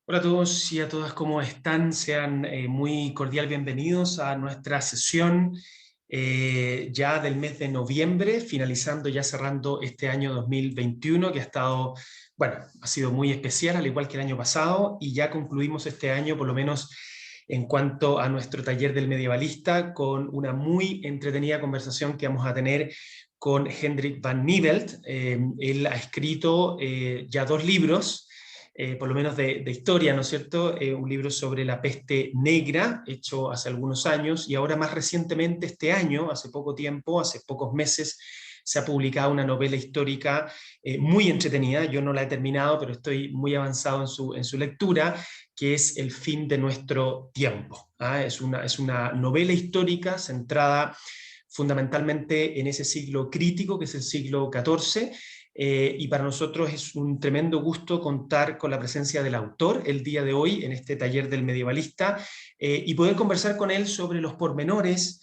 Hola a todos y a todas, ¿cómo están? Sean muy cordial bienvenidos a nuestra sesión ya del mes de noviembre, finalizando, ya cerrando este año 2021, que ha estado, bueno, ha sido muy especial, al igual que el año pasado, y ya concluimos este año, por lo menos en cuanto a nuestro taller del medievalista, con una muy entretenida conversación que vamos a tener con Hendrik van Nievelt. Él ha escrito ya dos libros, por lo menos de historia, ¿no es cierto? Un libro sobre la peste negra, hecho hace algunos años, y ahora más recientemente, este año, hace poco tiempo, hace pocos meses, se ha publicado una novela histórica muy entretenida. Yo no la he terminado, pero estoy muy avanzado en su lectura, que es El fin de nuestro tiempo. ¿Ah? Es una novela histórica centrada fundamentalmente en ese siglo crítico, que es el siglo XIV, y para nosotros es un tremendo gusto contar con la presencia del autor el día de hoy en este taller del medievalista, y poder conversar con él sobre los pormenores,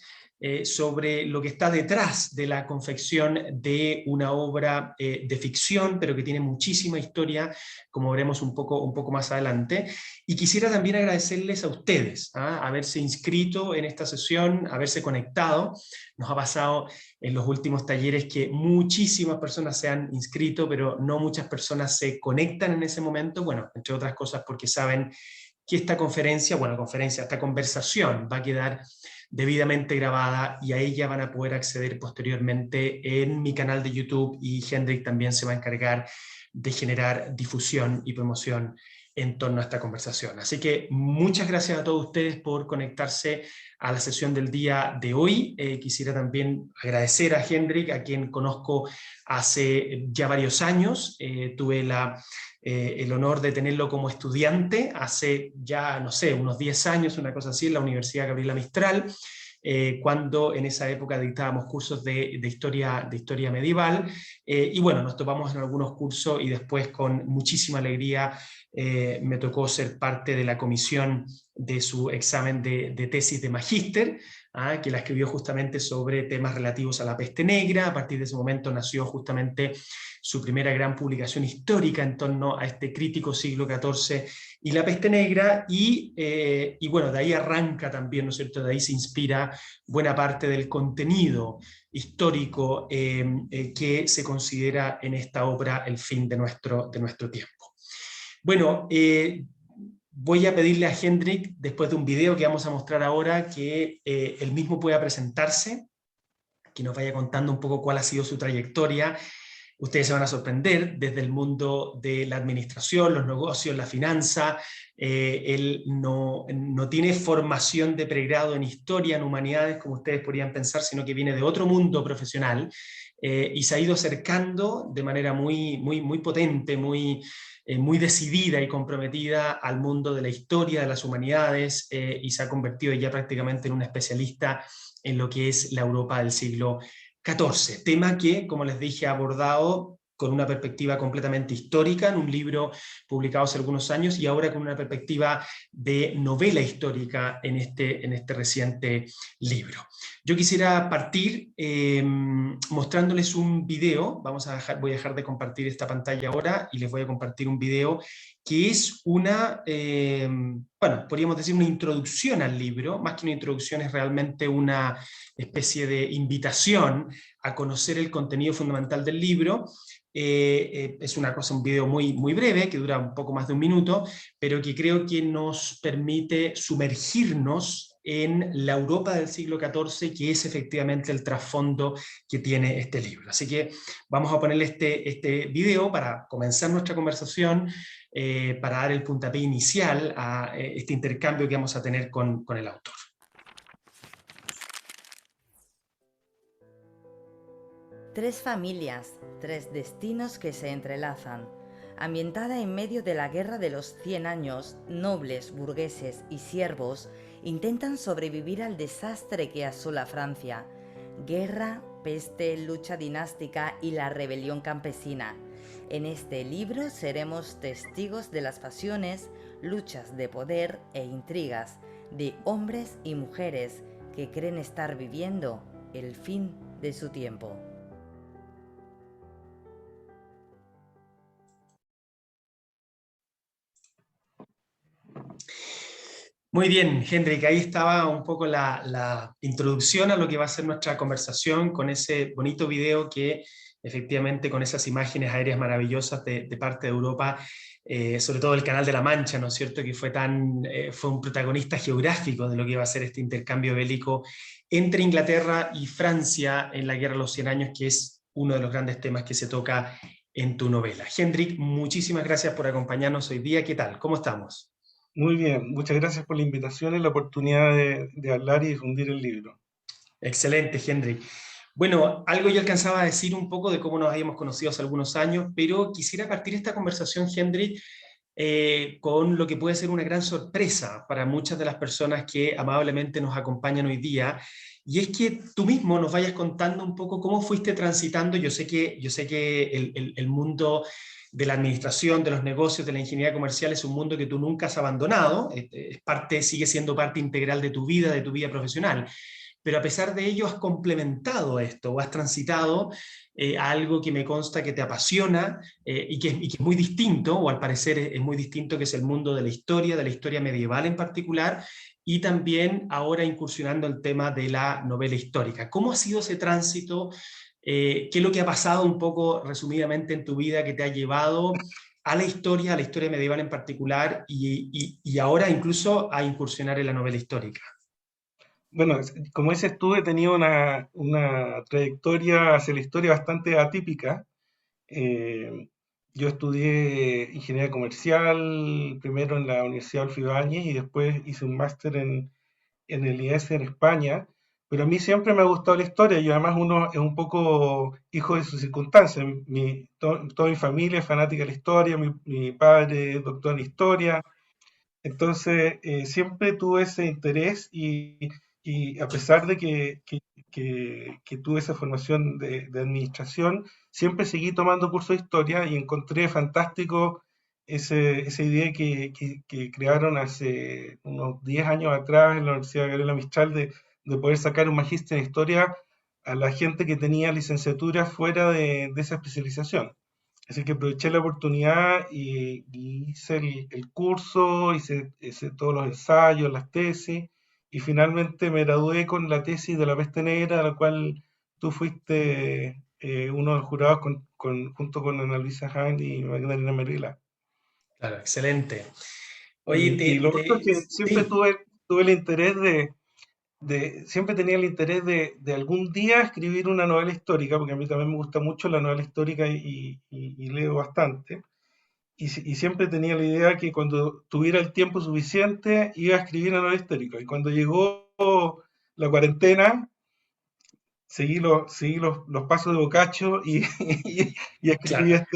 sobre lo que está detrás de la confección de una obra de ficción, pero que tiene muchísima historia, como veremos un poco más adelante. Y quisiera también agradecerles a ustedes, ¿ah? Haberse inscrito en esta sesión, haberse conectado. Nos ha pasado en los últimos talleres que muchísimas personas se han inscrito, pero no muchas personas se conectan en ese momento, bueno, entre otras cosas porque saben que esta esta conversación va a quedar debidamente grabada y a ella van a poder acceder posteriormente en mi canal de YouTube, y Hendrik también se va a encargar de generar difusión y promoción en torno a esta conversación. Así que muchas gracias a todos ustedes por conectarse a la sesión del día de hoy. Quisiera también agradecer a Hendrik, a quien conozco hace ya varios años. Tuve el honor de tenerlo como estudiante hace ya, no sé, unos 10 años, una cosa así, en la Universidad Gabriela Mistral, cuando en esa época dictábamos cursos de historia medieval, y bueno, nos topamos en algunos cursos y después con muchísima alegría me tocó ser parte de la comisión de su examen de tesis de magíster, que la escribió justamente sobre temas relativos a la peste negra. A partir de ese momento nació justamente su primera gran publicación histórica en torno a este crítico siglo XIV y la peste negra, y bueno, de ahí arranca también, ¿no es cierto?, de ahí se inspira buena parte del contenido histórico que se considera en esta obra El fin de nuestro tiempo. Bueno, voy a pedirle a Hendrik, después de un video que vamos a mostrar ahora, que él mismo pueda presentarse, que nos vaya contando un poco cuál ha sido su trayectoria. Ustedes se van a sorprender desde el mundo de la administración, los negocios, la finanza. Él no tiene formación de pregrado en historia, en humanidades, como ustedes podrían pensar, sino que viene de otro mundo profesional, y se ha ido acercando de manera muy potente, muy decidida y comprometida al mundo de la historia, de las humanidades, y se ha convertido ya prácticamente en un especialista en lo que es la Europa del siglo XIV, tema que, como les dije, ha abordado con una perspectiva completamente histórica en un libro publicado hace algunos años, y ahora con una perspectiva de novela histórica en este reciente libro. Yo quisiera partir mostrándoles un video. Voy a dejar de compartir esta pantalla ahora y les voy a compartir un video que es bueno, podríamos decir una introducción al libro. Más que una introducción, es realmente una especie de invitación a conocer el contenido fundamental del libro. Es un video muy breve, que dura un poco más de un minuto, pero que creo que nos permite sumergirnos en la Europa del siglo XIV, que es efectivamente el trasfondo que tiene este libro. Así que vamos a ponerle este video para comenzar nuestra conversación, para dar el puntapié inicial a este intercambio que vamos a tener con el autor. Tres familias, tres destinos que se entrelazan. Ambientada en medio de la Guerra de los 100 años, nobles, burgueses y siervos intentan sobrevivir al desastre que asola Francia. Guerra, peste, lucha dinástica y la rebelión campesina. En este libro seremos testigos de las pasiones, luchas de poder e intrigas de hombres y mujeres que creen estar viviendo el fin de su tiempo. Muy bien, Hendrik, ahí estaba un poco la introducción a lo que va a ser nuestra conversación con ese bonito video que efectivamente con esas imágenes aéreas maravillosas de parte de Europa, sobre todo el Canal de la Mancha, ¿no es cierto?, que fue un protagonista geográfico de lo que iba a ser este intercambio bélico entre Inglaterra y Francia en la Guerra de los Cien Años, que es uno de los grandes temas que se toca en tu novela. Hendrik, muchísimas gracias por acompañarnos hoy día. ¿Qué tal? ¿Cómo estamos? Muy bien, muchas gracias por la invitación y la oportunidad de hablar y difundir el libro. Excelente, Henry. Bueno, algo yo alcanzaba a decir un poco de cómo nos habíamos conocido hace algunos años, pero quisiera partir esta conversación, Henry, con lo que puede ser una gran sorpresa para muchas de las personas que amablemente nos acompañan hoy día, y es que tú mismo nos vayas contando un poco cómo fuiste transitando. Yo sé que el mundo de la administración, de los negocios, de la ingeniería comercial es un mundo que tú nunca has abandonado, sigue siendo parte integral de tu vida profesional, pero a pesar de ello has complementado esto o has transitado a algo que me consta que te apasiona, y que es muy distinto, o al parecer es muy distinto, que es el mundo de la historia medieval en particular, y también ahora incursionando el tema de la novela histórica. ¿Cómo ha sido ese tránsito? ¿Qué es lo que ha pasado un poco resumidamente en tu vida que te ha llevado a la historia medieval en particular, y ahora incluso a incursionar en la novela histórica? Bueno, como dices tú, he tenido una trayectoria hacia la historia bastante atípica. Eh, yo estudié ingeniería comercial, primero en la Universidad Adolfo Ibáñez y después hice un máster en el IES en España, pero a mí siempre me ha gustado la historia y además uno es un poco hijo de sus circunstancias. Toda mi familia es fanática de la historia, mi padre es doctor en historia, entonces siempre tuve ese interés y a pesar de que tuve esa formación de administración, siempre seguí tomando cursos de historia y encontré fantástico esa idea que crearon hace unos 10 años atrás en la Universidad Gabriela Mistral de poder sacar un magíster en historia a la gente que tenía licenciatura fuera de esa especialización. Así que aproveché la oportunidad y hice el curso, hice todos los ensayos, las tesis, y finalmente me gradué con la tesis de la peste negra, a la cual tú fuiste uno de los jurados junto con Ana Luisa Hahn y Magdalena Merila. Claro, excelente. Oye, Y lo otro es que siempre sí, tuve el interés siempre tenía el interés de algún día escribir una novela histórica, porque a mí también me gusta mucho la novela histórica y leo bastante. Y siempre tenía la idea que cuando tuviera el tiempo suficiente iba a escribir una novela histórica. Y cuando llegó la cuarentena, seguí los pasos de Boccaccio y escribí claro.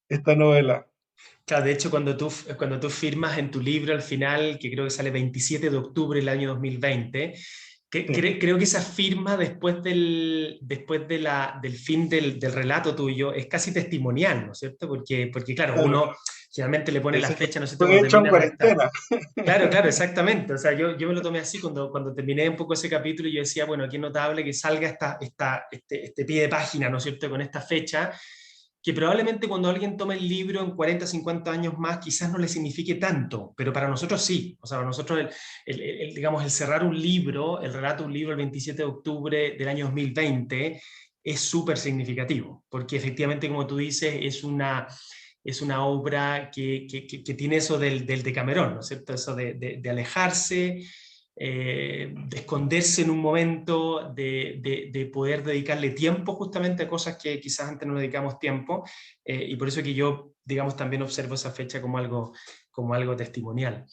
esta novela. Claro, de hecho, cuando tú firmas en tu libro al final, que creo que sale 27 de octubre del año 2020, Sí, creo que esa firma después del fin del relato tuyo es casi testimonial, ¿no es cierto? Porque claro, claro. uno generalmente le pone la Ese fecha, ¿no es cierto?, fue cuando hecho en termina el redactar. cuarentena. Claro, claro, exactamente. O sea, yo me lo tomé así cuando terminé un poco ese capítulo, y yo decía, bueno, qué notable que salga este pie de página, ¿no es cierto?, con esta fecha, que probablemente cuando alguien tome el libro en 40, 50 años más, quizás no le signifique tanto, pero para nosotros sí. O sea, para nosotros, digamos, el cerrar un libro, el relato de un libro el 27 de octubre del año 2020, es súper significativo, porque efectivamente, como tú dices, es una obra que tiene eso del Decamerón, ¿no es cierto? Eso de alejarse, de esconderse en un momento, de poder dedicarle tiempo justamente a cosas que quizás antes no le dedicamos tiempo, y por eso que yo, digamos, también observo esa fecha como algo testimonial.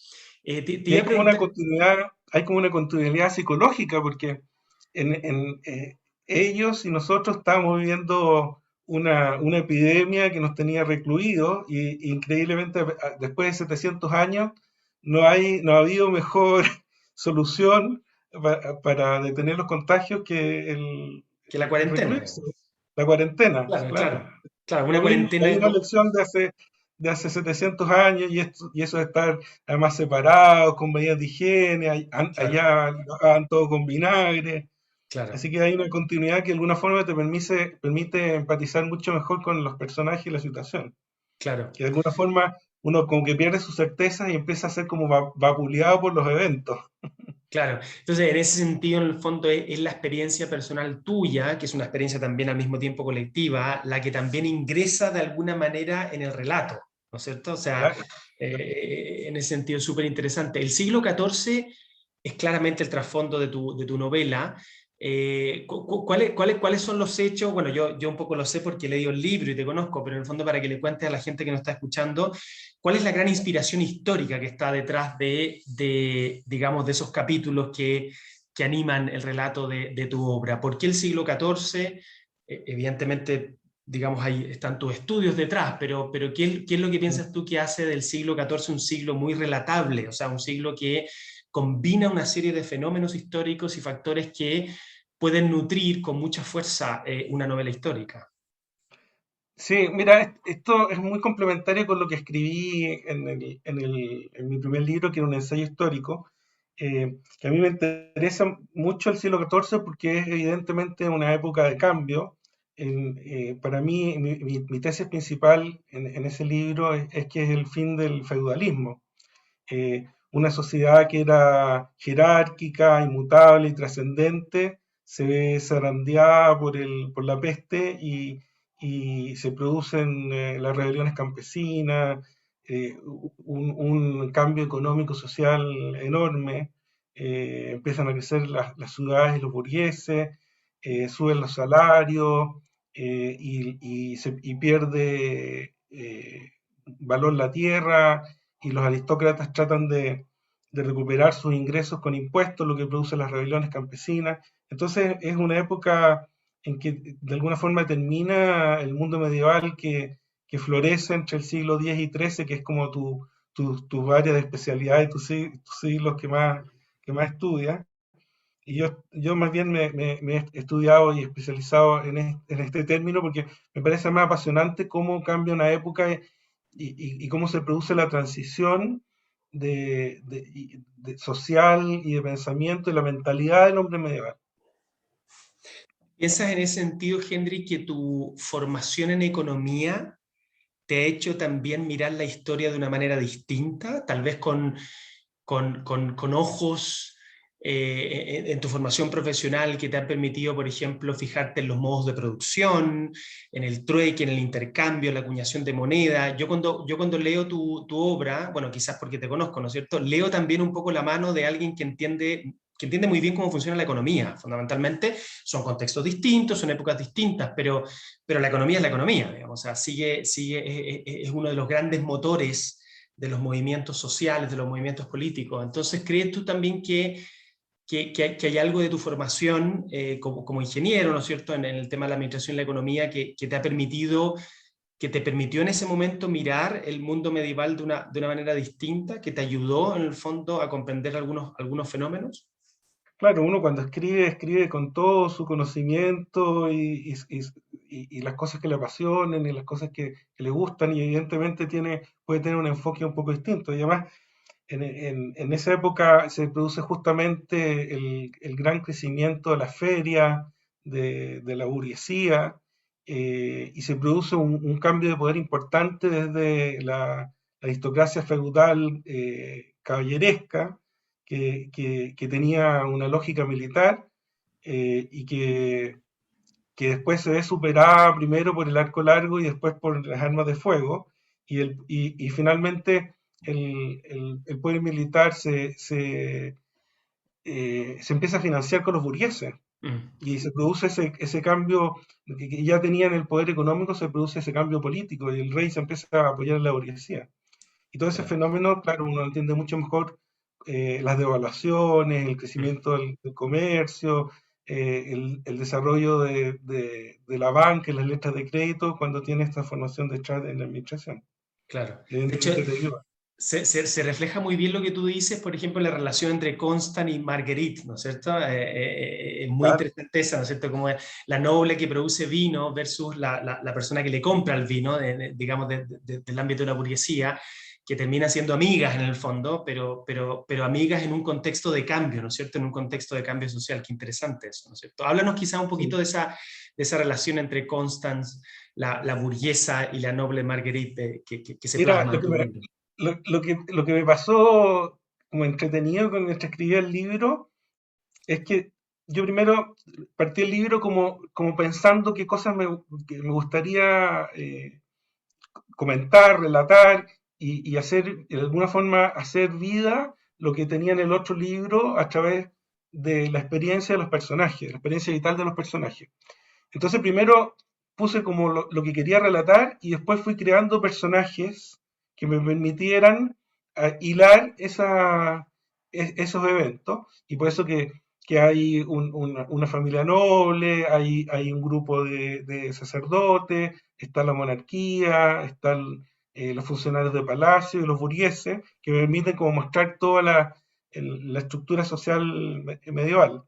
Te Y iba a preguntar, hay como una continuidad psicológica, porque ellos y nosotros estábamos viviendo una epidemia que nos tenía recluidos y increíblemente después de 700 años no ha habido mejor solución para detener los contagios que que la el cuarentena, recluirse, digamos. la cuarentena, Claro, claro. claro, claro, Lo una mismo, cuarentena. hay una lección de hace 700 años y eso de estar además separados, con medidas de higiene, Claro, allá lo hagan todo con vinagre. claro, Así que hay una continuidad que de alguna forma te permite empatizar mucho mejor con los personajes y la situación. claro. Que de alguna forma uno como que pierde sus certezas y empieza a ser como vapuleado por los eventos. Claro, entonces en ese sentido, en el fondo, es la experiencia personal tuya, que es una experiencia también al mismo tiempo colectiva, la que también ingresa de alguna manera en el relato, ¿no es cierto? O sea, Claro. en ese sentido es súper interesante. El siglo XIV es claramente el trasfondo de tu novela. ¿Cuáles son los hechos? Bueno, yo un poco lo sé porque he leído el libro y te conozco, pero en el fondo para que le cuentes a la gente que nos está escuchando, ¿cuál es la gran inspiración histórica que está detrás digamos, de esos capítulos que animan el relato de tu obra? ¿Por qué el siglo XIV? Evidentemente, digamos, ahí están tus estudios detrás, pero ¿qué es lo que piensas tú que hace del siglo XIV un siglo muy relatable? O sea, un siglo que combina una serie de fenómenos históricos y factores que pueden nutrir con mucha fuerza una novela histórica. Sí, mira, esto es muy complementario con lo que escribí en mi primer libro, que era un ensayo histórico, que a mí me interesa mucho el siglo XIV porque es evidentemente una época de cambio. Para mí, mi tesis principal en ese libro es que es el fin del feudalismo. Una sociedad que era jerárquica, inmutable y trascendente, se ve zarandeada por la peste y se producen las rebeliones campesinas, un cambio económico social enorme, empiezan a crecer las ciudades y los burgueses, suben los salarios y pierde valor la tierra y los aristócratas tratan de recuperar sus ingresos con impuestos, lo que produce las rebeliones campesinas. Entonces es una época en que de alguna forma termina el mundo medieval que florece entre el siglo X y XIII, que es como tu área de especialidad y tus siglos que más estudias. Y yo más bien me he estudiado y especializado en este término porque me parece más apasionante cómo cambia una época y cómo se produce la transición de social y de pensamiento y la mentalidad del hombre medieval. ¿Piensas en ese sentido, Henry, que tu formación en economía te ha hecho también mirar la historia de una manera distinta, tal vez con ojos en tu formación profesional que te han permitido, por ejemplo, fijarte en los modos de producción, en el trueque, en el intercambio, en la acuñación de moneda? Yo cuando leo tu obra, bueno, quizás porque te conozco, ¿no es cierto? Leo también un poco la mano de alguien que entiende muy bien cómo funciona la economía. Fundamentalmente son contextos distintos, son épocas distintas, pero la economía es la economía, digamos. O sea, es uno de los grandes motores de los movimientos sociales, de los movimientos políticos. Entonces, ¿crees tú también que hay algo de tu formación como ingeniero, ¿no es cierto?, en el tema de la administración y la economía que te ha permitido, que te permitió en ese momento mirar el mundo medieval de una manera distinta, que te ayudó en el fondo a comprender algunos fenómenos? Claro, uno cuando escribe, escribe con todo su conocimiento y las cosas que le apasionen y las cosas que le gustan y evidentemente puede tener un enfoque un poco distinto. Y además, en esa época se produce justamente el gran crecimiento de la feria, de la burguesía, y se produce un cambio de poder importante desde la aristocracia feudal caballeresca, que tenía una lógica militar y que después se ve superada primero por el arco largo y después por las armas de fuego, y finalmente el poder militar se empieza a financiar con los burgueses. Mm, Y se produce ese cambio, que ya tenían el poder económico, se produce ese cambio político y el rey se empieza a apoyar a la burguesía. Y todo ese claro. fenómeno, claro, uno entiende mucho mejor las devaluaciones, el Mm. crecimiento del comercio, el desarrollo de la banca y las letras de crédito cuando tiene esta formación detrás en la administración. Claro. De hecho, Evidentemente te ayuda. se refleja muy bien lo que tú dices, por ejemplo, en la relación entre Constant y Marguerite, ¿no es cierto? Es muy Claro, interesante esa, ¿no es cierto? Como la noble que produce vino versus la persona que le compra el vino, digamos, del ámbito de la burguesía, que termina siendo amigas en el fondo, pero amigas en un contexto de cambio, ¿no es cierto? En un contexto de cambio social. Qué interesante eso, ¿no es cierto? Háblanos quizá un poquito sí. de esa relación entre Constance la burguesa y la noble Marguerite que se Mira, plasma en tu libro. lo que me pasó como entretenido con mientras escribía el libro es que yo primero partí el libro como pensando qué cosas que me gustaría comentar, relatar y hacer, de alguna forma, hacer vida lo que tenía en el otro libro a través de la experiencia de los personajes, la experiencia vital de los personajes. Entonces primero puse como lo que quería relatar y después fui creando personajes que me permitieran hilar esos eventos. Y por eso que hay una familia noble, hay un grupo de sacerdotes, está la monarquía, están los funcionarios de palacio y los burgueses, que me permiten como mostrar toda la estructura social medieval.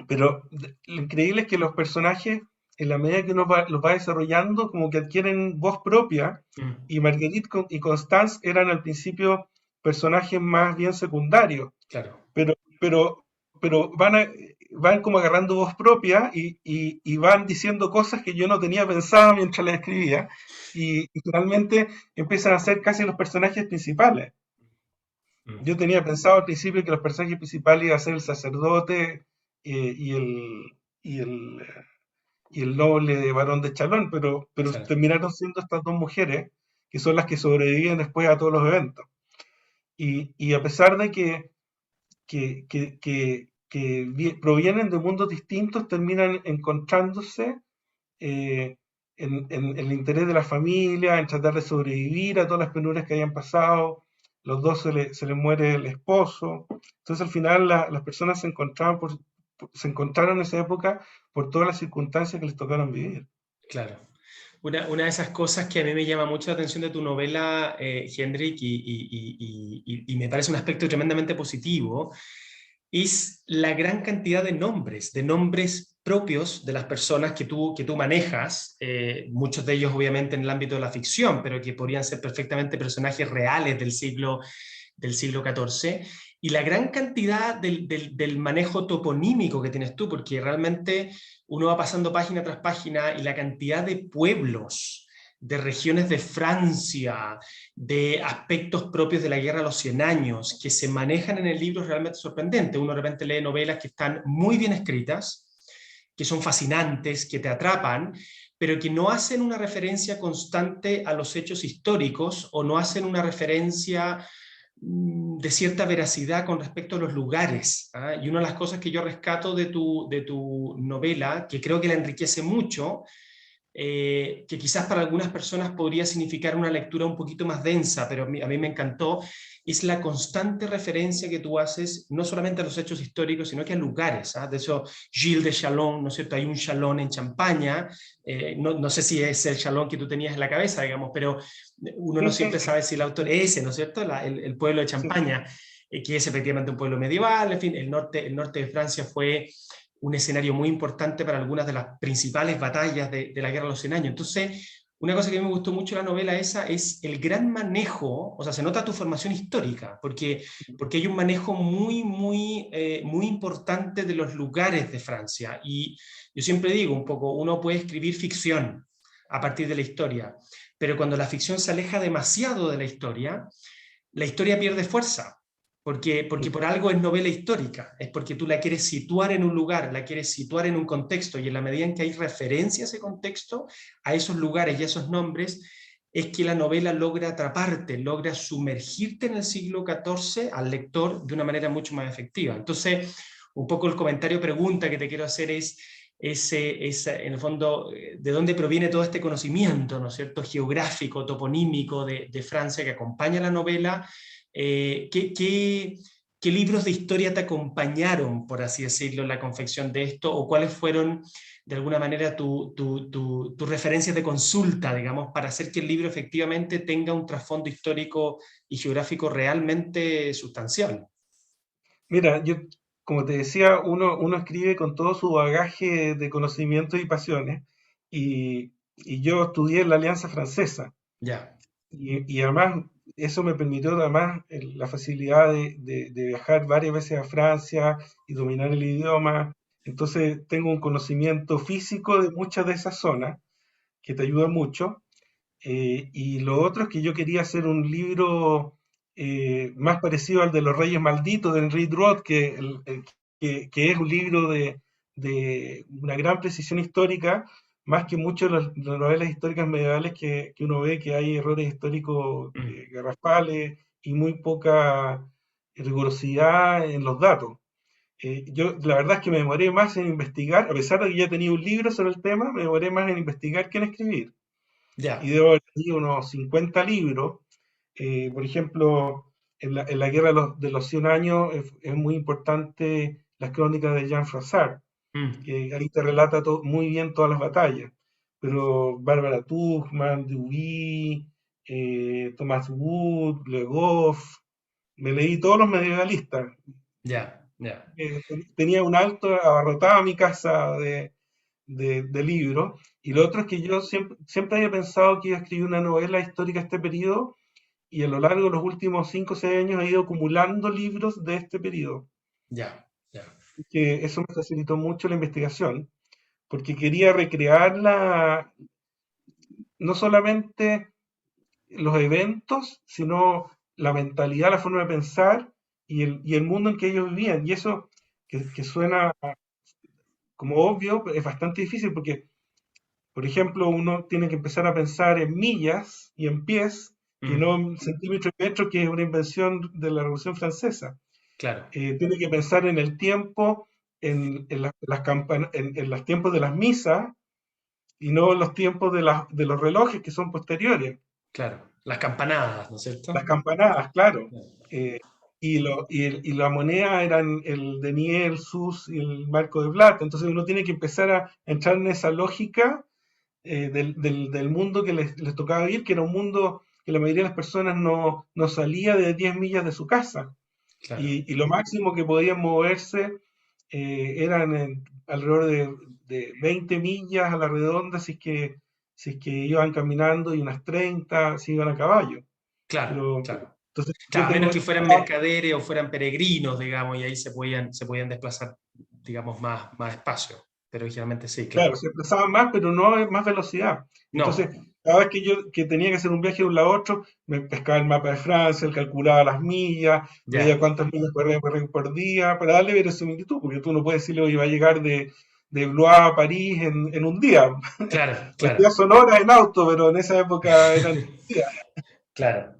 Pero lo increíble es que los personajes, en la medida que los va desarrollando, como que adquieren voz propia, Mm, y Marguerite y Constance eran al principio personajes más bien secundarios, claro. pero, pero, pero van como agarrando voz propia y van diciendo cosas que yo no tenía pensado mientras las escribía, y finalmente empiezan a ser casi los personajes principales. Mm, Yo tenía pensado al principio que los personajes principales iban a ser el sacerdote y y el, y el noble de Barón de Chalón, pero claro. terminaron siendo estas dos mujeres que son las que sobreviven después a todos los eventos. Y a pesar de que provienen de mundos distintos, terminan encontrándose eh, en el interés de la familia, en tratar de sobrevivir a todas las penurias que hayan pasado. Los dos se les muere el esposo. Entonces al final las personas se encontraron en esa época por todas las circunstancias que les tocaron vivir. Claro. Una de esas cosas que a mí me llama mucho la atención de tu novela, Hendrik, y me parece un aspecto tremendamente positivo, es la gran cantidad de nombres propios de las personas que tú manejas, muchos de ellos obviamente en el ámbito de la ficción, pero que podrían ser perfectamente personajes reales del siglo XIV, y la gran cantidad del manejo toponímico que tienes tú, porque realmente uno va pasando página tras página y la cantidad de pueblos, de regiones de Francia, de aspectos propios de la Guerra de los Cien Años que se manejan en el libro es realmente sorprendente. Uno de repente lee novelas que están muy bien escritas, que son fascinantes, que te atrapan, pero que no hacen una referencia constante a los hechos históricos o no hacen una referencia de cierta veracidad con respecto a los lugares. ¿Ah? Y una de las cosas que yo rescato de tu novela, que creo que la enriquece mucho, que quizás para algunas personas podría significar una lectura un poquito más densa, pero a mí me encantó, es la constante referencia que tú haces, no solamente a los hechos históricos, sino que a lugares. ¿Ah? De hecho, Gilles de Chalon, ¿no es cierto? Hay un Chalon en Champaña, no sé si es el Chalon que tú tenías en la cabeza, digamos, pero uno Sí, no sí, siempre sabe si el autor es ese, ¿no es cierto? El pueblo de sí. Champaña, que es efectivamente un pueblo medieval, en fin, el norte de Francia fue un escenario muy importante para algunas de las principales batallas de la Guerra de los Cien Años. Entonces, una cosa que a mí me gustó mucho de la novela esa es el gran manejo, o sea, se nota tu formación histórica, porque hay un manejo muy importante de los lugares de Francia. Y yo siempre digo un poco, uno puede escribir ficción a partir de la historia, pero cuando la ficción se aleja demasiado de la historia pierde fuerza, porque por algo es novela histórica, es porque tú la quieres situar en un lugar, la quieres situar en un contexto, y en la medida en que hay referencia a ese contexto, a esos lugares y a esos nombres, es que la novela logra atraparte, logra sumergirte en el siglo XIV al lector de una manera mucho más efectiva. Entonces, un poco el comentario pregunta que te quiero hacer es en el fondo, de dónde proviene todo este conocimiento, ¿no es cierto?, geográfico, toponímico de Francia que acompaña la novela. ¿Qué libros de historia te acompañaron, por así decirlo, en la confección de esto? ¿O cuáles fueron, de alguna manera, tus referencias de consulta, digamos, para hacer que el libro efectivamente tenga un trasfondo histórico y geográfico realmente sustancial? Mira, yo, como te decía, uno escribe con todo su bagaje de conocimientos y pasiones, y yo estudié en la Alianza Francesa, Ya, y además eso me permitió además la facilidad de viajar varias veces a Francia y dominar el idioma. Entonces tengo un conocimiento físico de muchas de esas zonas que te ayuda mucho. Y lo otro es que yo quería hacer un libro más parecido al de Los Reyes Malditos de Henry Roth, que es un libro de una gran precisión histórica, más que muchas de las novelas históricas medievales que uno ve que hay errores históricos Mm. garrafales y muy poca rigurosidad en los datos. Yo la verdad es que me demoré más en investigar, a pesar de que ya tenía un libro sobre el tema, me demoré más en investigar que en escribir. Y Ya, debo haber leído unos 50 libros. Por ejemplo, en la Guerra de los 100 años es muy importante las crónicas de Jean Froissart, mm, que ahí te relata muy bien todas las batallas. Pero Bárbara Tuchman, Dewey, Thomas Wood, Le Goff, me leí todos los medievalistas. ya, ya, Tenía un alto, abarrotaba mi casa de libros. Y lo otro es que yo siempre había pensado que iba a escribir una novela histórica de este periodo, y a lo largo de los últimos 5 o 6 años he ido acumulando libros de este periodo, ya, ya, que eso me facilitó mucho la investigación, porque quería recrear no solamente los eventos, sino la mentalidad, la forma de pensar y el mundo en que ellos vivían. Y eso que suena como obvio, es bastante difícil porque, por ejemplo, uno tiene que empezar a pensar en millas y en pies y no mm, en centímetros y metros, que es una invención de la Revolución Francesa. claro, Tiene que pensar en el tiempo, en los tiempos de las misas y no en los tiempos de los relojes que son posteriores. claro. Las campanadas, ¿no es Las cierto? campanadas, claro. Eh, y la moneda eran el denier, el sus y el marco de plata. Entonces uno tiene que empezar a entrar en esa lógica del mundo que les tocaba vivir, que era un mundo que la mayoría de las personas no salía de 10 millas de su casa. Claro. Y lo máximo que podían moverse eran alrededor de 20 millas a la redonda si es que iban caminando, y unas 30 si iban a caballo. Claro, Pero claro. entonces yo Claro, a tengo menos que esta, fueran mercaderes o fueran peregrinos, digamos, y ahí se podían desplazar, digamos, más espacio. Pero generalmente sí, claro, claro. se desplazaban más, pero no en más velocidad. Entonces, No, cada vez que yo que tenía que hacer un viaje de un lado a otro, me pescaba el mapa de Francia, él calculaba las millas, veía ya, cuántas millas podía correr por día, para darle verosimilitud, porque tú no puedes decirle, oye, va a llegar de Blois a París en un día. claro, Hoy día claro. son horas en auto, pero en esa época eran días. Claro.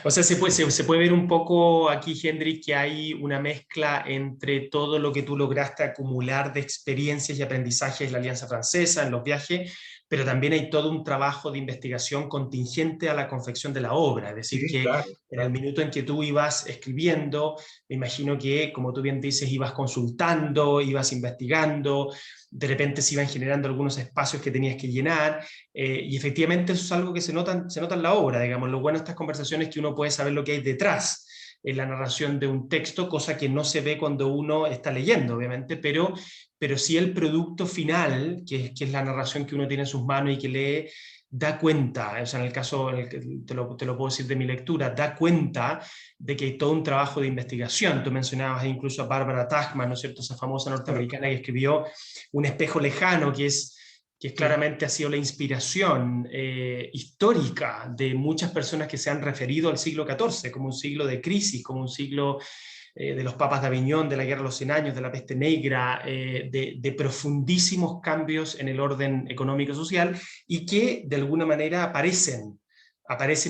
O sea, se puede ver un poco aquí, Hendrik, que hay una mezcla entre todo lo que tú lograste acumular de experiencias y aprendizajes en la Alianza Francesa, en los viajes, pero también hay todo un trabajo de investigación contingente a la confección de la obra. Es decir, Sí, que claro, en el claro. minuto en que tú ibas escribiendo, me imagino que, como tú bien dices, ibas consultando, ibas investigando, de repente se iban generando algunos espacios que tenías que llenar. Y efectivamente eso es algo que se nota en la obra, digamos. Lo bueno de estas conversaciones es que uno puede saber lo que hay detrás en la narración de un texto, cosa que no se ve cuando uno está leyendo, obviamente, pero sí el producto final, que es la narración que uno tiene en sus manos y que lee, da cuenta, o sea, en el caso, te lo puedo decir de mi lectura, da cuenta de que hay todo un trabajo de investigación. Tú mencionabas incluso a Barbara Tuchman, ¿no es cierto?, esa famosa Claro, norteamericana que escribió Un espejo lejano, que sí. claramente ha sido la inspiración histórica de muchas personas que se han referido al siglo XIV como un siglo de crisis, como un siglo de los papas de Aviñón, de la Guerra de los 100 Años, de la peste negra, de profundísimos cambios en el orden económico-social y que de alguna manera aparecen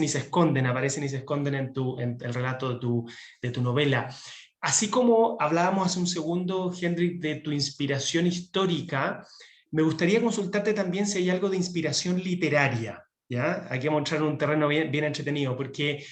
y se esconden en el relato de tu novela. Así como hablábamos hace un segundo, Hendrik, de tu inspiración histórica, me gustaría consultarte también si hay algo de inspiración literaria, ¿ya? Aquí vamos a entrar en un terreno bien entretenido, porque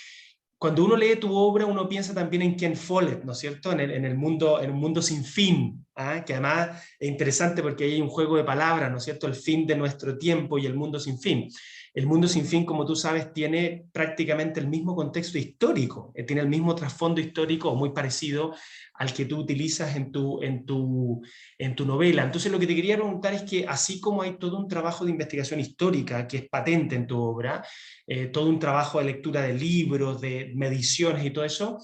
cuando uno lee tu obra, uno piensa también en Ken Follett, ¿no es cierto? En un mundo sin fin, ¿ah? Que además es interesante porque ahí hay un juego de palabras, ¿no es cierto? El fin de nuestro tiempo y el mundo sin fin. El mundo sin fin, como tú sabes, tiene prácticamente el mismo contexto histórico, tiene el mismo trasfondo histórico o muy parecido al que tú utilizas en tu novela. Entonces, lo que te quería preguntar es que así como hay todo un trabajo de investigación histórica que es patente en tu obra, todo un trabajo de lectura de libros, de mediciones y todo eso,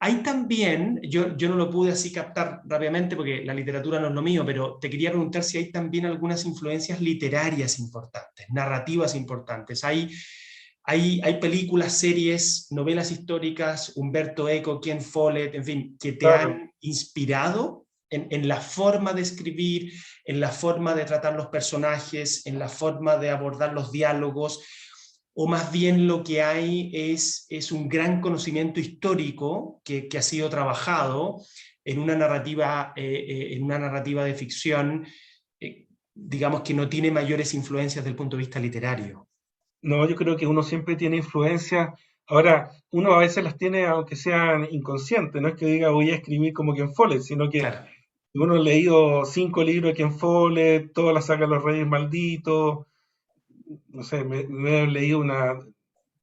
Hay también, yo no lo pude así captar rápidamente porque la literatura no es lo mío, pero te quería preguntar si hay también algunas influencias literarias importantes, narrativas importantes. Hay películas, series, novelas históricas, Humberto Eco, Ken Follett, en fin, que te Claro. han inspirado en la forma de escribir, en la forma de tratar los personajes, en la forma de abordar los diálogos, o más bien lo que hay es un gran conocimiento histórico que ha sido trabajado en una narrativa de ficción, digamos que no tiene mayores influencias desde el punto de vista literario. No, yo creo que uno siempre tiene influencia. Ahora, uno a veces las tiene aunque sean inconscientes, no es que diga voy a escribir como Ken Follett, sino que Claro. uno ha leído 5 libros de Ken Follett, toda la saga de los Reyes Malditos, no sé, me he leído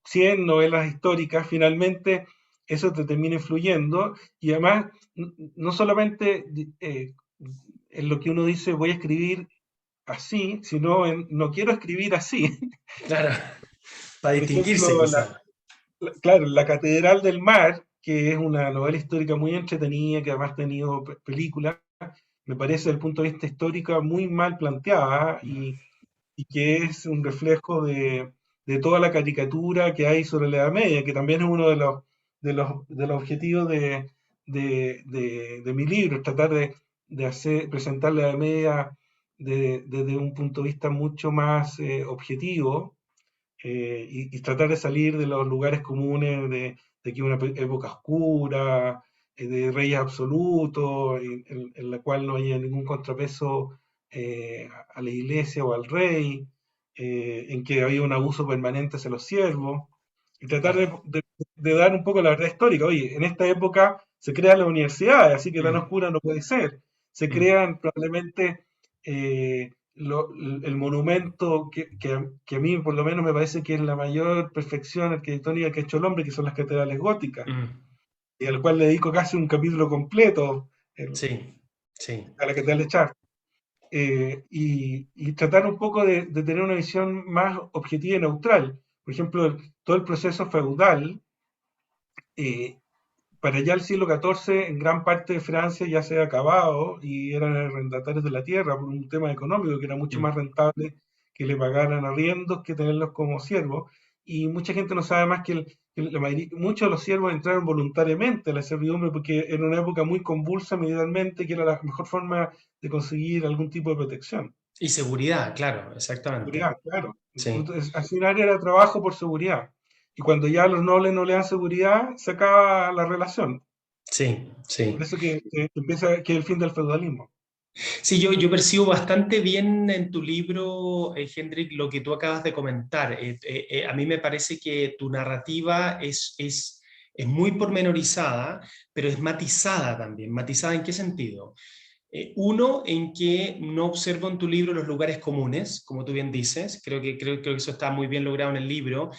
100 novelas históricas, finalmente eso te termina influyendo y además no solamente en lo que uno dice voy a escribir así, sino en no quiero escribir así. Claro, para Por distinguirse ejemplo, quizás. claro, La Catedral del Mar, que es una novela histórica muy entretenida, que además ha tenido película, me parece desde el punto de vista histórico muy mal planteada y que es un reflejo de toda la caricatura que hay sobre la Edad Media, que también es uno de los objetivos de mi libro, es tratar de presentar la Edad Media desde un punto de vista mucho más objetivo y tratar de salir de los lugares comunes de que es una época oscura, de reyes absolutos, en la cual no haya ningún contrapeso a la iglesia o al rey, en que había un abuso permanente hacia los siervos, y tratar Claro. de dar un poco la verdad histórica. Oye, en esta época se crean las universidades, así que tan Mm, oscura no puede ser. Se mm. crean probablemente el monumento que a mí por lo menos me parece que es la mayor perfección arquitectónica que ha hecho el hombre, que son las catedrales góticas, Mm. y al cual le dedico casi un capítulo completo Sí, sí. a la catedral de Chartres. Y tratar un poco de tener una visión más objetiva y neutral. Por ejemplo, todo el proceso feudal, eh, para allá el siglo XIV, en gran parte de Francia ya se ha acabado y eran arrendatarios de la tierra por un tema económico que era mucho más Mm. rentable que le pagaran arriendos que tenerlos como siervos. Y mucha gente no sabe más que muchos de los siervos entraron voluntariamente a la servidumbre porque era una época muy convulsa militarmente, que era la mejor forma de conseguir algún tipo de protección. Y seguridad, claro, exactamente. Seguridad, claro. Sí, Entonces, al final era trabajo por seguridad. Y cuando ya a los nobles no le dan seguridad, se acaba la relación. sí, Por sí. eso que empieza que es el fin del feudalismo. Sí, yo percibo bastante bien en tu libro, Hendrik, lo que tú acabas de comentar. A mí me parece que tu narrativa es muy pormenorizada, pero es matizada también. ¿Matizada en qué sentido? Uno, en que no observo en tu libro los lugares comunes, como tú bien dices. Creo que eso está muy bien logrado en el libro.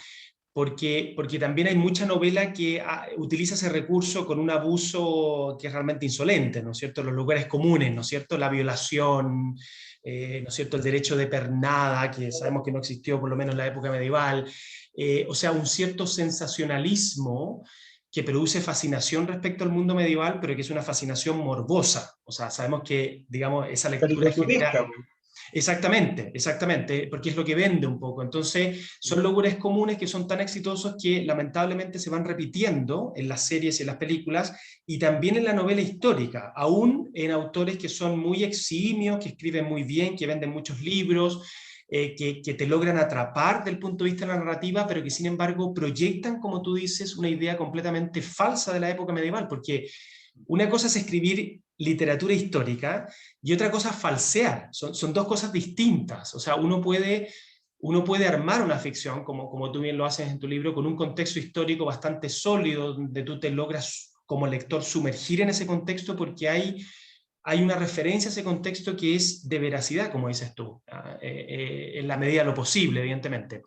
Porque también hay mucha novela que utiliza ese recurso con un abuso que es realmente insolente, ¿no es cierto? Los lugares comunes, ¿no es cierto? La violación, ¿no es cierto? El derecho de pernada, que sabemos que no existió por lo menos en la época medieval. O sea, un cierto sensacionalismo que produce fascinación respecto al mundo medieval, pero que es una fascinación morbosa. O sea, sabemos que, digamos, esa lectura Caricaturesca, genera. Exactamente, exactamente, porque es lo que vende un poco. Entonces, son lugares comunes que son tan exitosos que lamentablemente se van repitiendo en las series y en las películas y también en la novela histórica, aún en autores que son muy eximios, que escriben muy bien, que venden muchos libros, que te logran atrapar del punto de vista de la narrativa, pero que sin embargo proyectan, como tú dices, una idea completamente falsa de la época medieval, porque una cosa es escribir literatura histórica y otra cosa es falsear. Son dos cosas distintas. O sea, uno puede armar una ficción, como tú bien lo haces en tu libro, con un contexto histórico bastante sólido, donde tú te logras como lector sumergir en ese contexto porque hay una referencia a ese contexto que es de veracidad, como dices tú, en la medida de lo posible, evidentemente.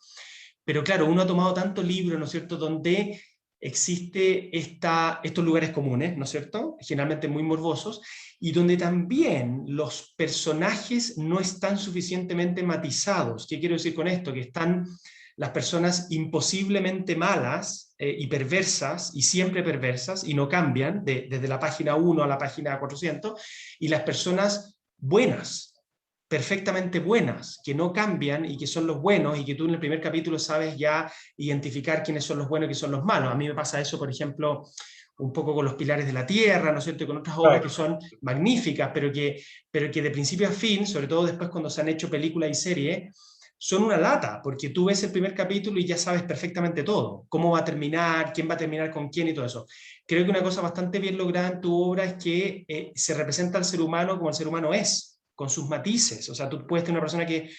Pero claro, uno ha tomado tanto libro, ¿no es cierto?, donde existe estos lugares comunes, ¿no es cierto?, generalmente muy morbosos, y donde también los personajes no están suficientemente matizados. ¿Qué quiero decir con esto? Que están las personas imposiblemente malas y perversas, y siempre perversas, y no cambian desde la página 1 a la página 400, y las personas buenas, perfectamente buenas, que no cambian y que son los buenos, y que tú en el primer capítulo sabes ya identificar quiénes son los buenos y quiénes son los malos. A mí me pasa eso, por ejemplo, un poco con Los Pilares de la Tierra, ¿no es cierto?, y con otras obras que Claro, son magníficas, pero que de principio a fin, sobre todo después cuando se han hecho películas y series, son una lata, porque tú ves el primer capítulo y ya sabes perfectamente todo, cómo va a terminar, quién va a terminar con quién y todo eso. Creo que una cosa bastante bien lograda en tu obra es que se representa al ser humano como el ser humano es, con sus matices. O sea, tú puedes tener una persona que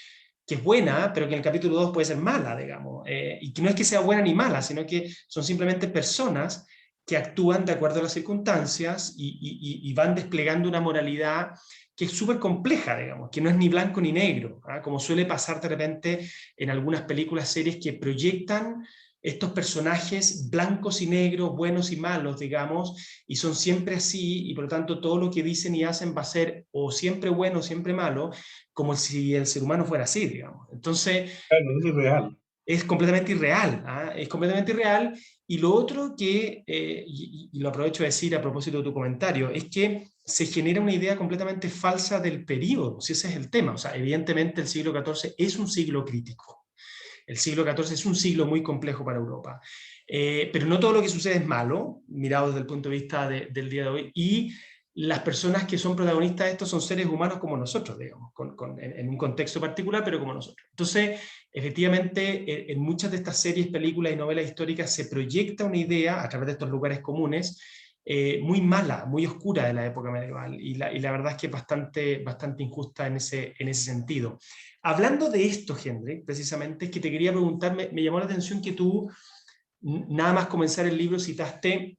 es buena, pero que en el capítulo 2 puede ser mala, digamos. Y que no es que sea buena ni mala, sino que son simplemente personas que actúan de acuerdo a las circunstancias y van desplegando una moralidad que es súper compleja, digamos, que no es ni blanco ni negro, ¿ah? Como suele pasar de repente en algunas películas, series que proyectan estos personajes blancos y negros, buenos y malos, digamos, y son siempre así, y por lo tanto todo lo que dicen y hacen va a ser o siempre bueno o siempre malo, como si el ser humano fuera así, digamos. Entonces, claro, es irreal. es completamente irreal, ¿ah? Es completamente irreal. Y lo otro que, y lo aprovecho de decir a propósito de tu comentario, es que se genera una idea completamente falsa del periodo, si ese es el tema. O sea, evidentemente el siglo XIV es un siglo crítico. El siglo XIV es un siglo muy complejo para Europa. Pero no todo lo que sucede es malo, mirado desde el punto de vista del día de hoy, y las personas que son protagonistas de esto son seres humanos como nosotros, digamos, en un contexto particular, pero como nosotros. Entonces, efectivamente, en muchas de estas series, películas y novelas históricas se proyecta una idea a través de estos lugares comunes muy mala, muy oscura de la época medieval, y la verdad es que es bastante injusta en ese sentido. Hablando de esto, Henry, precisamente, es que te quería preguntar, me llamó la atención que tú, nada más comenzar el libro, citaste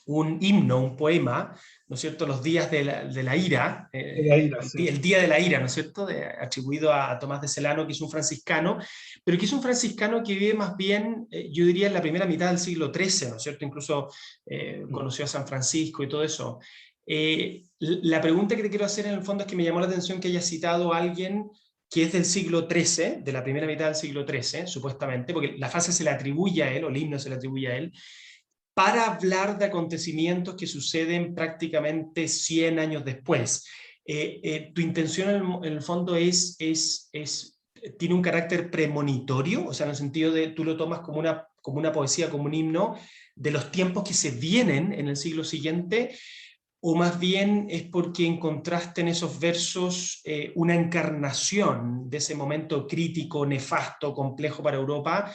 un himno, un poema, ¿no es cierto?, Los días de la ira, Era ir así. el día de la ira, ¿no es cierto?, atribuido a Tomás de Celano, que es un franciscano, pero que es un franciscano que vive más bien, yo diría, en la primera mitad del siglo XIII, ¿no es cierto?, incluso conoció a San Francisco y todo eso. La pregunta que te quiero hacer en el fondo es que me llamó la atención que hayas citado a alguien que es del siglo XIII, de la primera mitad del siglo XIII, supuestamente, porque la frase se le atribuye a él, o el himno se le atribuye a él, para hablar de acontecimientos que suceden prácticamente 100 años después. Tu intención en el fondo tiene un carácter premonitorio, o sea, en el sentido de tú lo tomas como una poesía, como un himno de los tiempos que se vienen en el siglo siguiente, o más bien es porque encontraste en esos versos una encarnación de ese momento crítico, nefasto, complejo para Europa,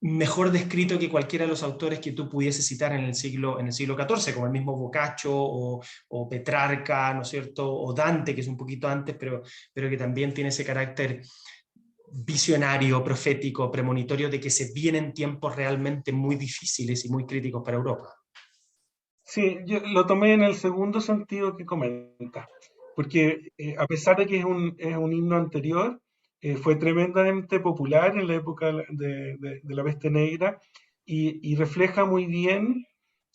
mejor descrito que cualquiera de los autores que tú pudieses citar en el siglo XIV, como el mismo Boccaccio o Petrarca, ¿no es cierto?, o Dante, que es un poquito antes, pero que también tiene ese carácter visionario, profético, premonitorio de que se vienen tiempos realmente muy difíciles y muy críticos para Europa. Sí, yo lo tomé en el segundo sentido que comenta, porque a pesar de que es un himno anterior, fue tremendamente popular en la época de la peste negra y refleja muy bien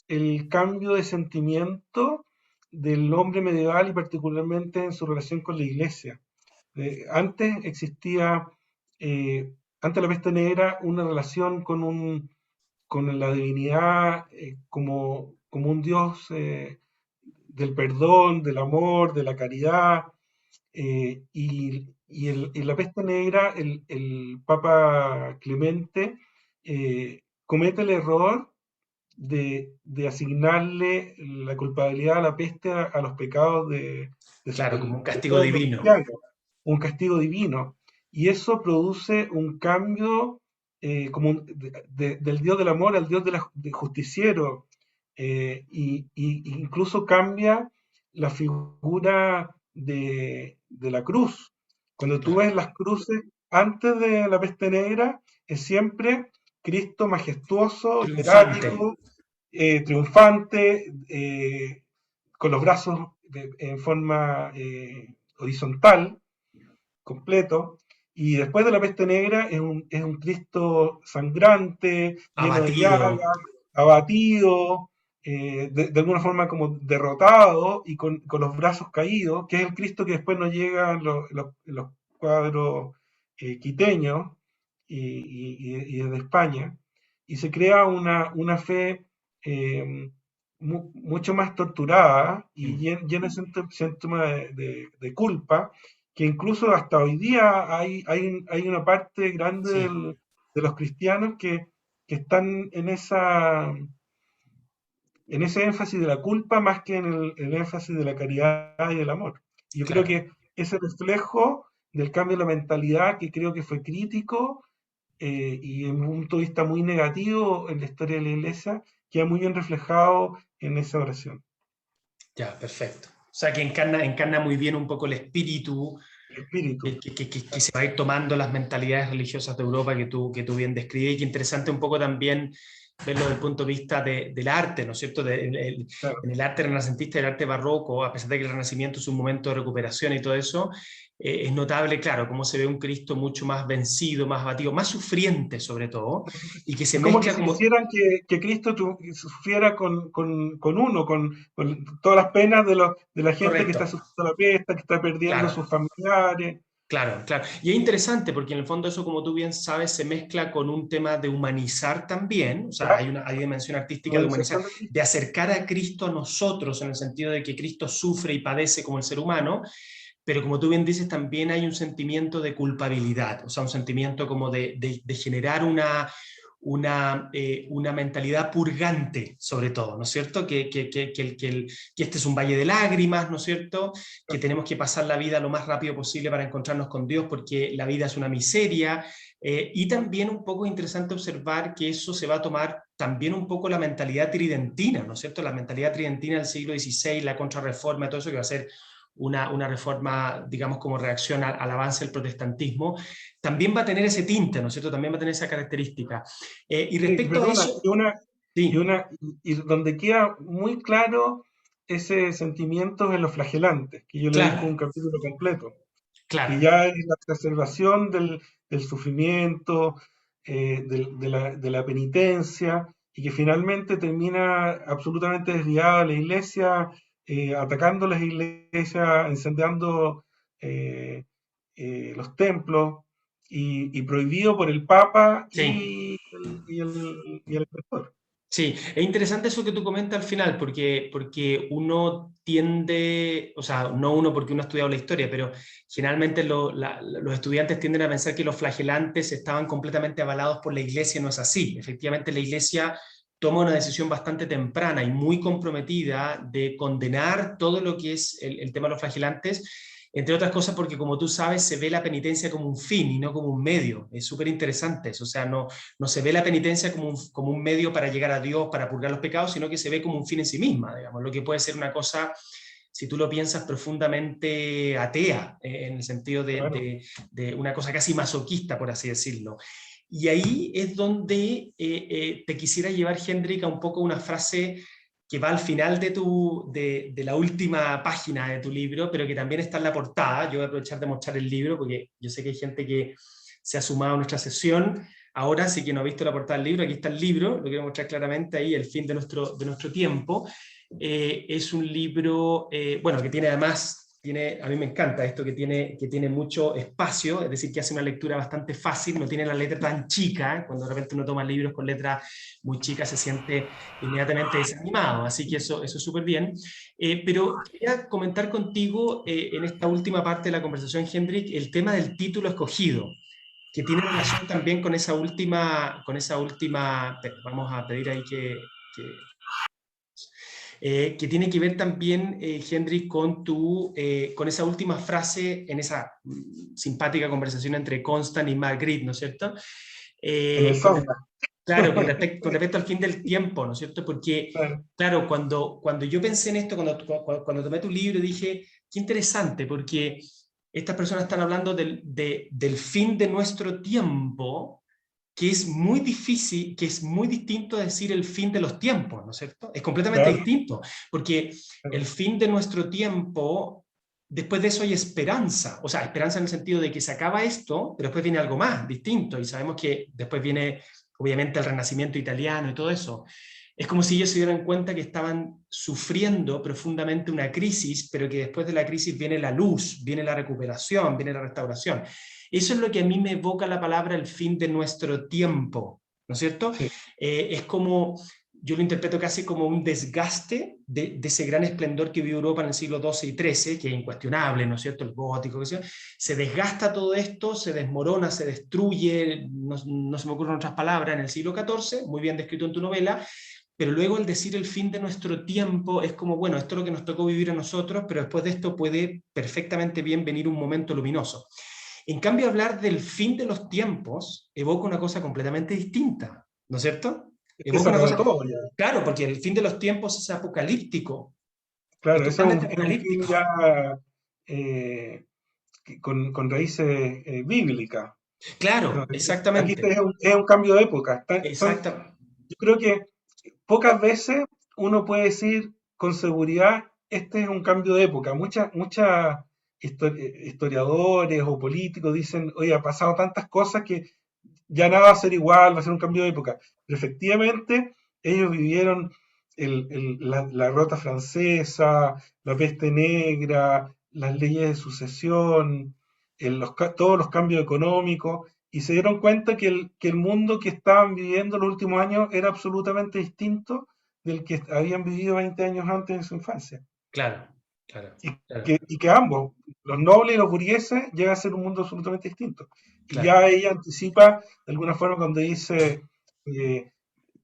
el cambio de sentimiento del hombre medieval y particularmente en su relación con la iglesia. Antes existía, antes de la peste negra, una relación con la divinidad como un Dios del perdón, del amor, de la caridad. En la peste negra, el Papa Clemente comete el error de asignarle la culpabilidad a la peste a los pecados Claro, como un de castigo todos los divino. cristianos, un castigo divino. Y eso produce un cambio del Dios del amor al Dios de justiciero, incluso cambia la figura de la cruz. Cuando tú Claro, ves las cruces antes de la peste negra, es siempre Cristo majestuoso, triunfante. hierático, triunfante, con los brazos en forma horizontal, completo. Y después de la peste negra es un Cristo sangrante, lleno de llagas, Abatido. abatido, de alguna forma como derrotado y con los brazos caídos, que es el Cristo que después nos llega en los cuadros quiteños, y desde España, y se crea una fe eh, mucho más torturada y Mm. llena de síntoma de culpa, que incluso hasta hoy día hay una parte grande Sí, de los cristianos que están en ese énfasis de la culpa más que en el énfasis de la caridad y el amor. Y yo creo claro. que ese reflejo del cambio de la mentalidad, que creo que fue crítico y en un punto de vista muy negativo en la historia de la iglesia, queda muy bien reflejado en esa oración. Ya, perfecto. O sea, que encarna muy bien un poco el espíritu El espíritu. que se va a ir tomando las mentalidades religiosas de Europa que tú bien describes, y que interesante un poco también verlo desde el punto de vista del arte, ¿no es cierto? Claro. En el arte renacentista y el arte barroco, a pesar de que el Renacimiento es un momento de recuperación y todo eso, es notable, claro, cómo se ve un Cristo mucho más vencido, más abatido, más sufriente sobre todo, y que se Es como que mezcla si como... quisieran que Cristo sufriera con uno, con todas las penas de la gente que Correcto, está sufriendo la pesta, que está perdiendo a claro. sus familiares. Claro, claro. Y es interesante porque en el fondo eso, como tú bien sabes, se mezcla con un tema de humanizar también, o sea, Claro, hay dimensión la artística de humanizar, humanización de Cristo. de acercar a Cristo a nosotros, en el sentido de que Cristo sufre y padece como el ser humano, pero como tú bien dices, también hay un sentimiento de culpabilidad, o sea, un sentimiento como de generar una mentalidad purgante, sobre todo, ¿no es cierto? Que este es un valle de lágrimas, ¿no es cierto? Que tenemos que pasar la vida lo más rápido posible para encontrarnos con Dios, porque la vida es una miseria. Y también un poco interesante observar que eso se va a tomar también un poco la mentalidad tridentina, ¿no es cierto? La mentalidad tridentina del siglo XVI, la contrarreforma, todo eso que va a ser una reforma, digamos, como reacción al avance del protestantismo, también va a tener ese tinte, ¿no es cierto? También va a tener esa característica. Y respecto a Perdona, eso, y sí, una, y donde queda muy claro ese sentimiento en los flagelantes, que yo le dedico claro, un capítulo completo, que claro. ya es la exacerbación del sufrimiento, de la penitencia, y que finalmente termina absolutamente desviada la iglesia, atacando las iglesias, incendiando eh, los templos, y prohibido por el Papa Sí, y el Emperador. sí, es interesante eso que tú comentas al final, porque uno tiende, o sea, no uno porque uno ha estudiado la historia, pero generalmente los estudiantes tienden a pensar que los flagelantes estaban completamente avalados por la iglesia, no es así. Efectivamente, la iglesia toma una decisión bastante temprana y muy comprometida de condenar todo lo que es el tema de los flagelantes, entre otras cosas porque, como tú sabes, se ve la penitencia como un fin y no como un medio. Es súper interesante eso, o sea, no se ve la penitencia como un medio para llegar a Dios, para purgar los pecados, sino que se ve como un fin en sí misma, digamos, lo que puede ser una cosa, si tú lo piensas, profundamente atea, en el sentido Claro. de una cosa casi masoquista, por así decirlo. Y ahí es donde te quisiera llevar, Hendrik, a un poco una frase que va al final de la última página de tu libro, pero que también está en la portada. Yo voy a aprovechar de mostrar el libro, porque yo sé que hay gente que se ha sumado a nuestra sesión. Ahora sí que no ha visto la portada del libro, aquí está el libro, lo quiero mostrar claramente ahí, El fin de nuestro tiempo. Es un libro, bueno, que tiene además, a mí me encanta esto, que tiene mucho espacio, es decir, que hace una lectura bastante fácil, no tiene la letra tan chica, cuando de repente uno toma libros con letras muy chicas se siente inmediatamente desanimado, así que eso es súper bien. Pero quería comentar contigo en esta última parte de la conversación, Hendrik, el tema del título escogido, que tiene relación también con esa última, vamos a pedir ahí que tiene que ver también, Henry, con esa última frase en esa simpática conversación entre Constant y Marguerite, ¿no es cierto? En el Eh, con, sauna. claro, con respecto al fin del tiempo, ¿no es cierto? Porque, Claro, claro, cuando yo pensé en esto, cuando tomé tu libro, dije, qué interesante, porque estas personas están hablando del fin de nuestro tiempo, que es muy difícil, que es muy distinto a decir el fin de los tiempos, ¿no es cierto? Es completamente claro, distinto, porque el claro, fin de nuestro tiempo, después de eso hay esperanza, o sea, esperanza en el sentido de que se acaba esto, pero después viene algo más distinto, y sabemos que después viene, obviamente, el Renacimiento italiano y todo eso. Es como si ellos se dieran cuenta que estaban sufriendo profundamente una crisis, pero que después de la crisis viene la luz, viene la recuperación, viene la restauración. Eso es lo que a mí me evoca la palabra el fin de nuestro tiempo, ¿no es cierto? Sí, Es como, yo lo interpreto casi como un desgaste de ese gran esplendor que vivió Europa en el siglo XII y XIII, que es incuestionable, ¿no es cierto? El gótico, que sea. Se desgasta todo esto, se desmorona, se destruye, no se me ocurren otras palabras, en el siglo XIV, muy bien descrito en tu novela, pero luego el decir el fin de nuestro tiempo es como, bueno, esto es lo que nos tocó vivir a nosotros, pero después de esto puede perfectamente bien venir un momento luminoso. En cambio, hablar del fin de los tiempos evoca una cosa completamente distinta, ¿no es cierto? es que Evoca se una cosa, agotó ya. claro, porque el fin de los tiempos es apocalíptico, es Claro, ese totalmente es un fin apocalíptico. ya eh, con raíces bíblicas. Claro, Entonces, aquí exactamente, es un cambio de época. exacta, Yo creo que pocas veces uno puede decir con seguridad, este es un cambio de época. Muchas historiadores o políticos dicen, oye, ha pasado tantas cosas que ya nada va a ser igual, va a ser un cambio de época. Pero efectivamente, ellos vivieron la Rota Francesa, la peste negra, las leyes de sucesión, todos los cambios económicos, y se dieron cuenta que el mundo que estaban viviendo los últimos años era absolutamente distinto del que habían vivido 20 años antes en su infancia. claro, claro, Y claro, y que ambos, los nobles y los burgueses, llega a ser un mundo absolutamente distinto. Y claro. ya ella anticipa, de alguna forma, cuando dice, eh,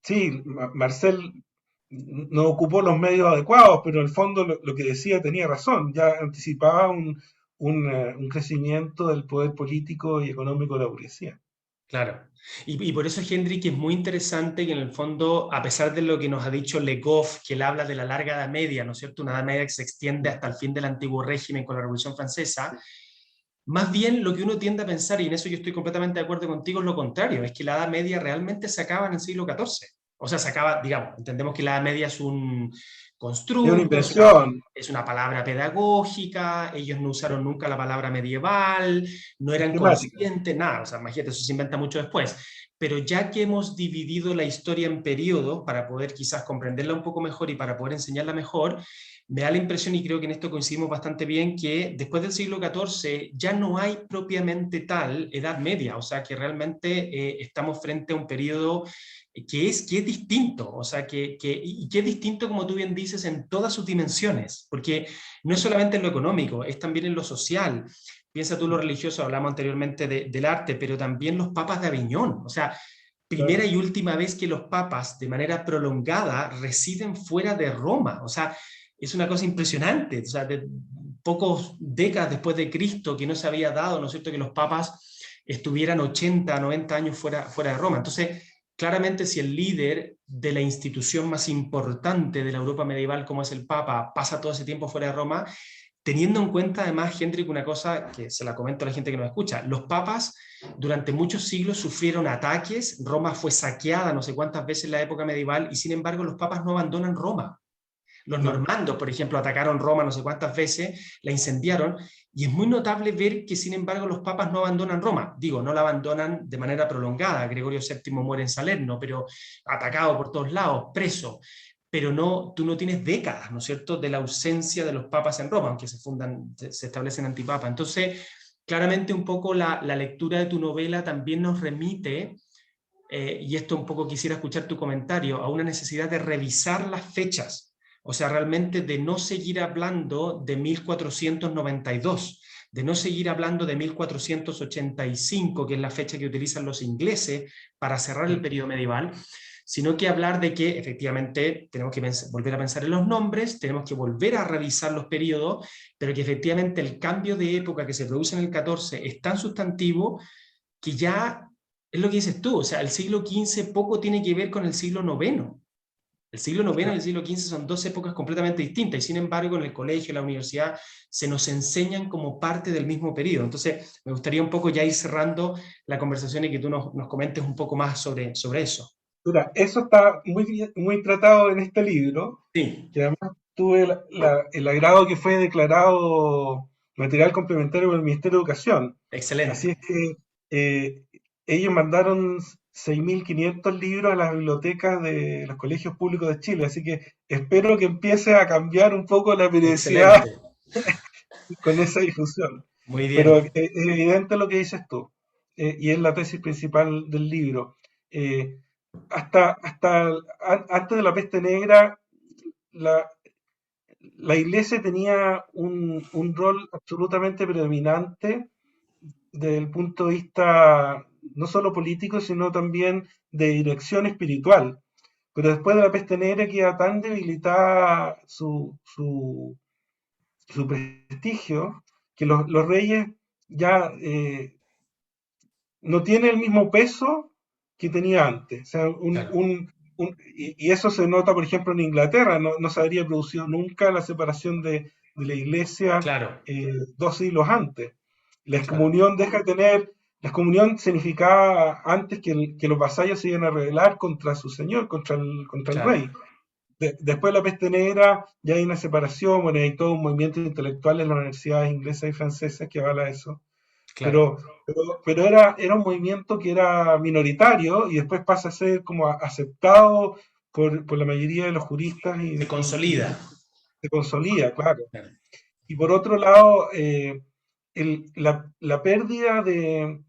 sí, Marcel no ocupó los medios adecuados, pero en el fondo lo que decía tenía razón, ya anticipaba un crecimiento del poder político y económico de la burguesía. Claro. Y por eso, Hendrik, es muy interesante que en el fondo, a pesar de lo que nos ha dicho Le Goff, que él habla de la larga Edad Media, ¿no es cierto? Una Edad Media que se extiende hasta el fin del antiguo régimen con la Revolución Francesa, más bien lo que uno tiende a pensar, y en eso yo estoy completamente de acuerdo contigo, es lo contrario, es que la Edad Media realmente se acaba en el siglo XIV. O sea, se acaba, digamos, entendemos que la Edad Media es un Es una constructo, invención, es una palabra pedagógica, ellos no usaron nunca la palabra medieval, no eran sistemática. conscientes, nada, o sea, imagínate, eso se inventa mucho después. Pero ya que hemos dividido la historia en periodos para poder quizás comprenderla un poco mejor y para poder enseñarla mejor, me da la impresión, y creo que en esto coincidimos bastante bien, que después del siglo XIV ya no hay propiamente tal Edad Media, o sea que realmente estamos frente a un periodo que es distinto, o sea, y que es distinto, como tú bien dices, en todas sus dimensiones, porque no es solamente en lo económico, es también en lo social. Piensa tú lo religioso, hablamos anteriormente del arte, pero también los papas de Aviñón, o sea, primera Claro. y última vez que los papas de manera prolongada residen fuera de Roma, o sea, es una cosa impresionante, o sea, de pocos décadas después de Cristo que no se había dado, ¿no es cierto?, que los papas estuvieran 80, 90 años fuera de Roma. Entonces, claramente si el líder de la institución más importante de la Europa medieval, como es el Papa, pasa todo ese tiempo fuera de Roma, teniendo en cuenta además, Hendrik, una cosa que se la comento a la gente que nos escucha, los papas durante muchos siglos sufrieron ataques, Roma fue saqueada no sé cuántas veces en la época medieval y sin embargo los papas no abandonan Roma. Los No, normandos, por ejemplo, atacaron Roma no sé cuántas veces, la incendiaron, y es muy notable ver que, sin embargo, los papas no abandonan Roma. Digo, no la abandonan de manera prolongada. Gregorio VII muere en Salerno, pero atacado por todos lados, preso. Pero no, tú no tienes décadas, ¿no es cierto?, de la ausencia de los papas en Roma, aunque se establecen antipapas. Entonces, claramente un poco la lectura de tu novela también nos remite, y esto un poco quisiera escuchar tu comentario, a una necesidad de revisar las fechas, o sea, realmente de no seguir hablando de 1492, de no seguir hablando de 1485, que es la fecha que utilizan los ingleses para cerrar el periodo medieval, sino que hablar de que efectivamente tenemos que volver a pensar en los nombres, tenemos que volver a revisar los periodos, pero que efectivamente el cambio de época que se produce en el XIV es tan sustantivo que ya es lo que dices tú, o sea, el siglo XV poco tiene que ver con el siglo IX. El siglo IX y el siglo XV son dos épocas completamente distintas y sin embargo en el colegio, en la universidad, se nos enseñan como parte del mismo periodo. Entonces, me gustaría un poco ya ir cerrando la conversación y que tú nos comentes un poco más sobre eso. mira, eso está muy tratado en este libro, Sí, que además tuve el agrado que fue declarado material complementario por el Ministerio de Educación. Así excelente. es que eh, ellos mandaron 6.500 libros a las bibliotecas de los colegios públicos de Chile, así que espero que empiece a cambiar un poco la periodicidad Excelente. con esa difusión. Muy Pero bien, es evidente lo que dices tú, y es la tesis principal del libro. Eh, antes de la peste negra, la, la iglesia tenía un rol absolutamente predominante desde el punto de vista no solo político, sino también de dirección espiritual. Pero después de la peste negra queda tan debilitada su prestigio que los reyes ya no tiene el mismo peso que tenía antes. O sea, claro, y eso se nota, por ejemplo, en Inglaterra. No se habría producido nunca la separación de la iglesia claro, 2 siglos antes. La claro, excomunión deja de tener. La excomunión significaba antes que los vasallos se iban a rebelar contra su señor, contra el claro, rey. Después de la peste negra ya hay una separación, bueno, hay todo un movimiento intelectual en las universidades inglesas y francesas que avala eso. claro. Pero era un movimiento que era minoritario y después pasa a ser como aceptado por la mayoría de los juristas Se y consolida. se consolida, claro. Claro, Y por otro lado, la pérdida de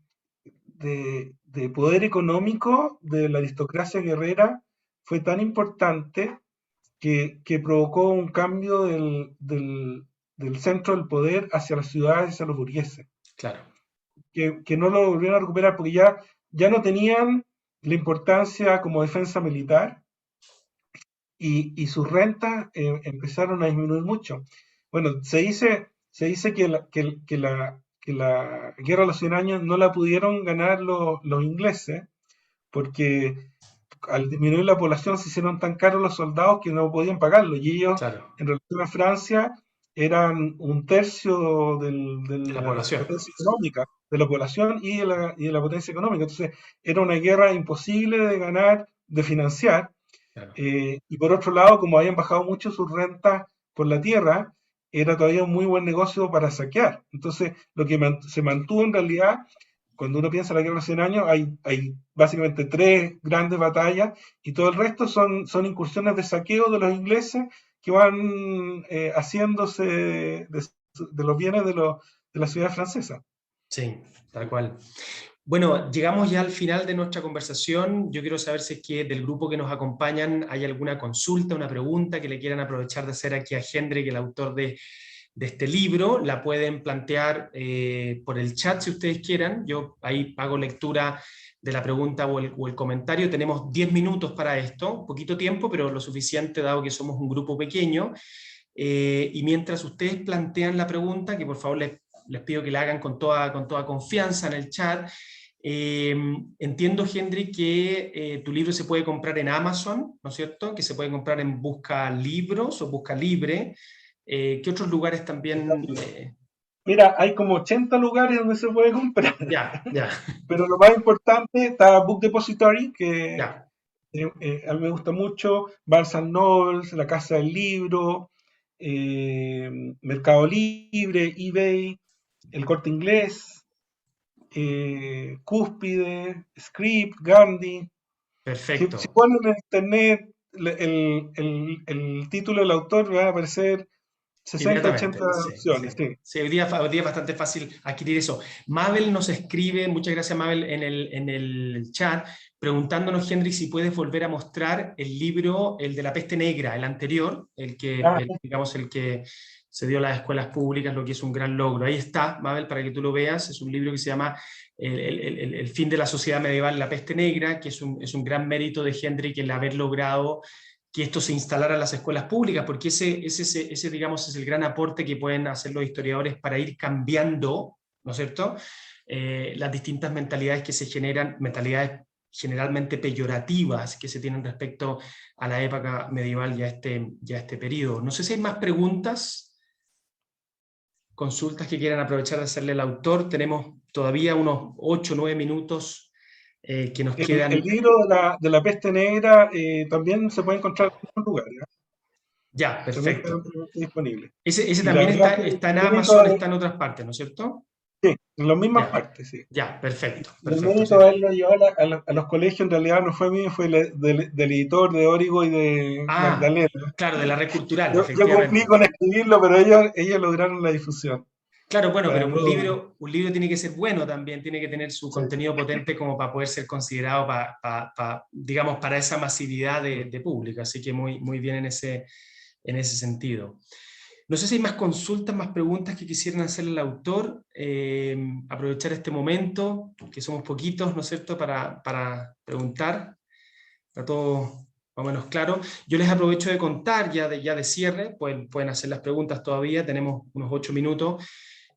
poder económico de la aristocracia guerrera fue tan importante que provocó un cambio del centro del poder hacia las ciudades y hacia los burgueses claro, que no lo volvieron a recuperar porque ya no tenían la importancia como defensa militar y sus rentas empezaron a disminuir mucho. Bueno, se dice que la guerra de los 100 años no la pudieron ganar los ingleses porque al disminuir la población se hicieron tan caros los soldados que no podían pagarlo y ellos claro. en relación a Francia eran un tercio de De la la población. potencia económica, de la población y de la potencia económica. Entonces era una guerra imposible de ganar, de financiar. Claro, Y por otro lado, como habían bajado mucho sus rentas por la tierra, era todavía un muy buen negocio para saquear. Entonces lo que se mantuvo en realidad cuando uno piensa en la guerra de los 100 años, hay básicamente 3 grandes batallas y todo el resto son incursiones de saqueo de los ingleses que van haciéndose de los bienes de la ciudad francesa. sí, tal cual. Bueno, llegamos ya al final de nuestra conversación. Yo quiero saber si es que del grupo que nos acompañan hay alguna consulta, una pregunta que le quieran aprovechar de hacer aquí a Hendrik, el autor de este libro. La pueden plantear por el chat si ustedes quieran. Yo ahí hago lectura de la pregunta o el comentario. Tenemos 10 minutos para esto, poquito tiempo, pero lo suficiente dado que somos un grupo pequeño. Y mientras ustedes plantean la pregunta, que por favor les pido que la hagan con toda confianza en el chat. Entiendo, Hendrik, que tu libro se puede comprar en Amazon, ¿no es cierto? Que se puede comprar en Busca Libros o Busca Libre. ¿Qué otros lugares también? Mira, hay como 80 lugares donde se puede comprar, Ya, ya, pero lo más importante está Book Depository, que ya. a mí me gusta mucho, Barnes and Nobles, La Casa del Libro, eh, Mercado Libre, eBay, El Corte Inglés, Cúspide, Script, Gandhi. Si Perfecto. ponen en internet el título del autor, van a aparecer 60, 80 Inmediatamente, sí, opciones. sí. Sí. Sí, hoy día es bastante fácil adquirir eso. Mabel nos escribe, muchas gracias Mabel, en el chat, preguntándonos, Henry, si puedes volver a mostrar el libro, el de la peste negra, el anterior, Ah, digamos, el que se dio a las escuelas públicas, lo que es un gran logro. Ahí está, Mabel, para que tú lo veas. Es un libro que se llama El fin de la sociedad medieval, la peste negra, que es un gran mérito de Henry el haber logrado que esto se instalara en las escuelas públicas, porque ese, digamos, es el gran aporte que pueden hacer los historiadores para ir cambiando, ¿no es cierto?, las distintas mentalidades que se generan, mentalidades generalmente peyorativas que se tienen respecto a la época medieval y a este periodo. No sé si hay más preguntas, consultas que quieran aprovechar de hacerle al autor. Tenemos todavía unos 8 o 9 minutos que nos el quedan. libro de la peste negra también se puede encontrar en otros lugares, ¿eh? Ya, También está perfecto. ampliamente disponible. Ese Y la también verdad está, que está en el mérito Amazon, es, está en otras partes, ¿no es cierto? sí, en las mismas Ya, partes, sí. ya, perfecto, Y el perfecto. Sí. mérito de haberlo llevado a los colegios en realidad no fue mío, fue del editor de Origo y de Ah, Magdalena. claro, de la red cultural, Yo cumplí efectivamente. con escribirlo, pero ellos lograron la difusión. Claro, bueno, para pero no... un libro tiene que ser bueno también, tiene que tener su Sí. contenido potente como para poder ser considerado, digamos, para esa masividad de público. Así que muy, muy bien en ese sentido. No sé si hay más consultas, más preguntas que quisieran hacerle al autor. Aprovechar este momento, que somos poquitos, ¿no es cierto?, para preguntar. Está todo más o menos claro. Yo les aprovecho de contar ya de cierre, pueden hacer las preguntas todavía, tenemos unos 8 minutos,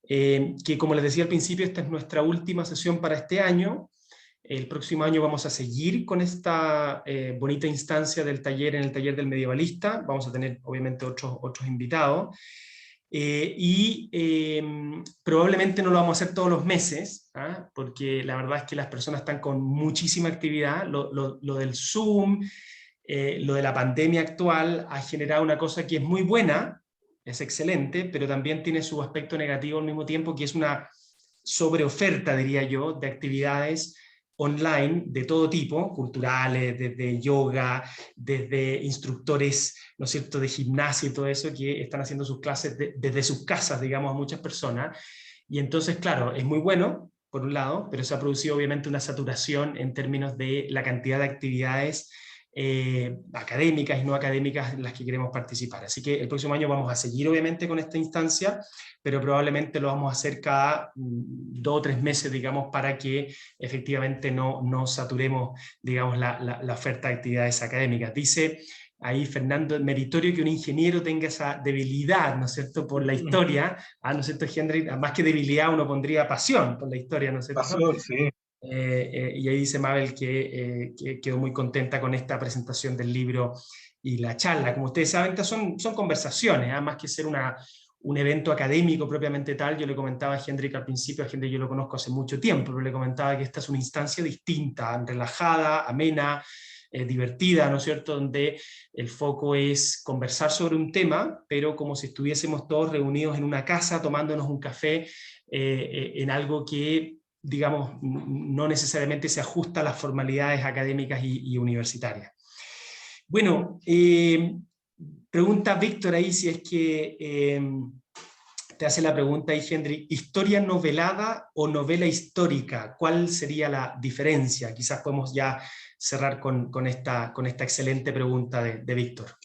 que como les decía al principio, esta es nuestra última sesión para este año. El próximo año vamos a seguir con esta bonita instancia del taller en el taller del medievalista. Vamos a tener obviamente otros invitados. Probablemente no lo vamos a hacer todos los meses, ¿ah? Porque la verdad es que las personas están con muchísima actividad. Lo del Zoom, lo de la pandemia actual ha generado una cosa que es muy buena, es excelente, pero también tiene su aspecto negativo al mismo tiempo, que es una sobreoferta, diría yo, de actividades online de todo tipo, culturales, desde yoga, desde instructores, ¿no es cierto?, de gimnasia y todo eso, que están haciendo sus clases desde sus casas, digamos, a muchas personas. Y entonces, claro, es muy bueno, por un lado, pero se ha producido obviamente una saturación en términos de la cantidad de actividades académicas y no académicas en las que queremos participar. Así que el próximo año vamos a seguir obviamente con esta instancia, pero probablemente lo vamos a hacer cada 2 o 3 meses, digamos, para que efectivamente no saturemos, digamos, la oferta de actividades académicas. Dice ahí Fernando, meritorio que un ingeniero tenga esa debilidad, ¿no es cierto?, por la historia, ¿no es cierto, Henry? Más que debilidad uno pondría pasión por la historia, ¿no es cierto? Pasión, sí. Y ahí dice Mabel que quedó muy contenta con esta presentación del libro y la charla. Como ustedes saben, estas son conversaciones, más que ser un evento académico propiamente tal. Yo le comentaba a Hendrik al principio, a Hendrik yo lo conozco hace mucho tiempo, pero le comentaba que esta es una instancia distinta, relajada, amena, divertida, ¿no es cierto?, donde el foco es conversar sobre un tema, pero como si estuviésemos todos reunidos en una casa tomándonos un café en algo que, digamos, no necesariamente se ajusta a las formalidades académicas y universitarias. Bueno, pregunta Víctor ahí si es que te hace la pregunta ahí, Henry, ¿historia novelada o novela histórica? ¿Cuál sería la diferencia? Quizás podemos ya cerrar con esta excelente pregunta de Víctor.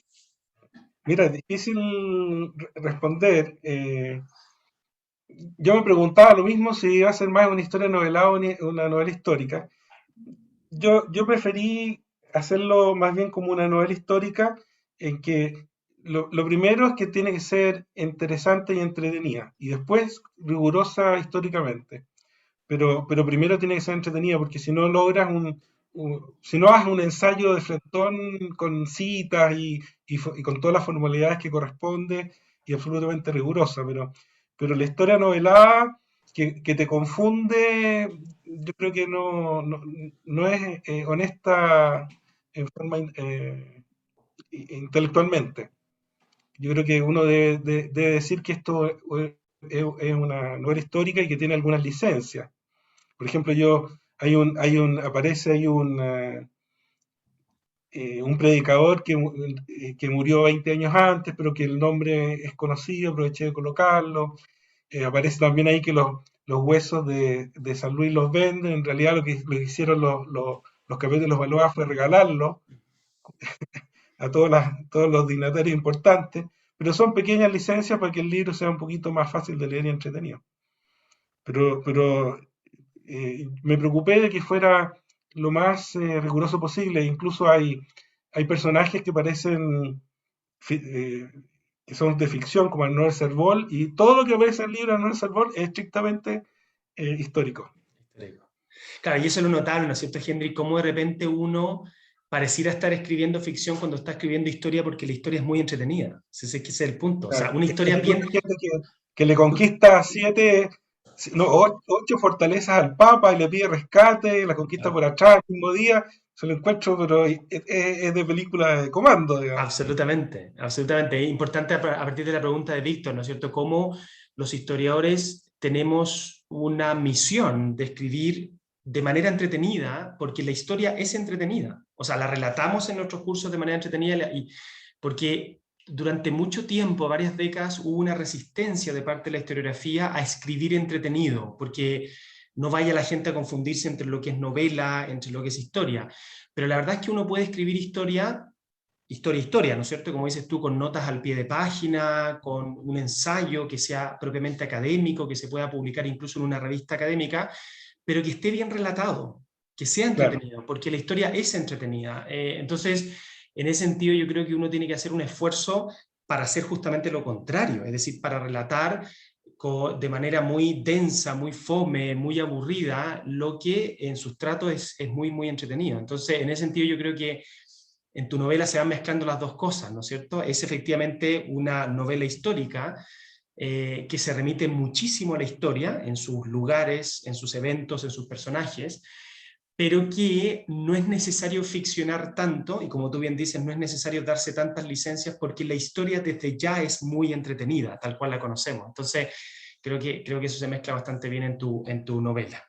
Mira, es difícil responder. Yo me preguntaba lo mismo si iba a ser más una historia novelada o una novela histórica. Yo preferí hacerlo más bien como una novela histórica en que lo primero es que tiene que ser interesante y entretenida y después rigurosa históricamente. Pero primero tiene que ser entretenida porque si no logras si no haces un ensayo de frentón con citas y con todas las formalidades que corresponde y absolutamente rigurosa, pero la historia novelada que te confunde, yo creo que no es honesta en forma intelectualmente. Yo creo que uno debe decir que esto es una novela histórica y que tiene algunas licencias. Por ejemplo, aparece ahí un predicador que murió 20 años antes, pero que el nombre es conocido, aproveché de colocarlo. Aparece también ahí que los huesos de San Luis los venden. En realidad lo que hicieron los capítulos de los Valois fue regalarlos a todos los dignatarios importantes, pero son pequeñas licencias para que el libro sea un poquito más fácil de leer y entretenido. Pero me preocupé de que fuera lo más riguroso posible. Incluso hay personajes que parecen que son de ficción, como Arnold Servold, y todo lo que aparece en el libro de Arnold Servold es estrictamente histórico. Claro, y eso es lo notable, ¿no es cierto, Henry? Cómo de repente uno pareciera estar escribiendo ficción cuando está escribiendo historia porque la historia es muy entretenida. Ese es el punto. O sea, Claro, una historia hay bien... mucha gente que le conquista ocho fortalezas al Papa y le pide rescate, la conquista por atrás el mismo día, se lo encuentro, pero es de película de comando, digamos. Absolutamente, absolutamente. Es importante a partir de la pregunta de Víctor, ¿no es cierto? Cómo los historiadores tenemos una misión de escribir de manera entretenida, porque la historia es entretenida. O sea, la relatamos en nuestros cursos de manera entretenida, porque durante mucho tiempo, varias décadas, hubo una resistencia de parte de la historiografía a escribir entretenido, porque no vaya la gente a confundirse entre lo que es novela, entre lo que es historia. Pero la verdad es que uno puede escribir historia, ¿no es cierto? Como dices tú, con notas al pie de página, con un ensayo que sea propiamente académico, que se pueda publicar incluso en una revista académica, pero que esté bien relatado, que sea Claro, entretenido, porque la historia es entretenida. Entonces, en ese sentido yo creo que uno tiene que hacer un esfuerzo para hacer justamente lo contrario, es decir, para relatar de manera muy densa, muy fome, muy aburrida, lo que en sustrato es muy, muy entretenido. Entonces, en ese sentido yo creo que en tu novela se van mezclando las dos cosas, ¿no es cierto? Es efectivamente una novela histórica que se remite muchísimo a la historia, en sus lugares, en sus eventos, en sus personajes, pero que no es necesario ficcionar tanto, y como tú bien dices, no es necesario darse tantas licencias porque la historia desde ya es muy entretenida, tal cual la conocemos. Entonces, creo que eso se mezcla bastante bien en tu novela.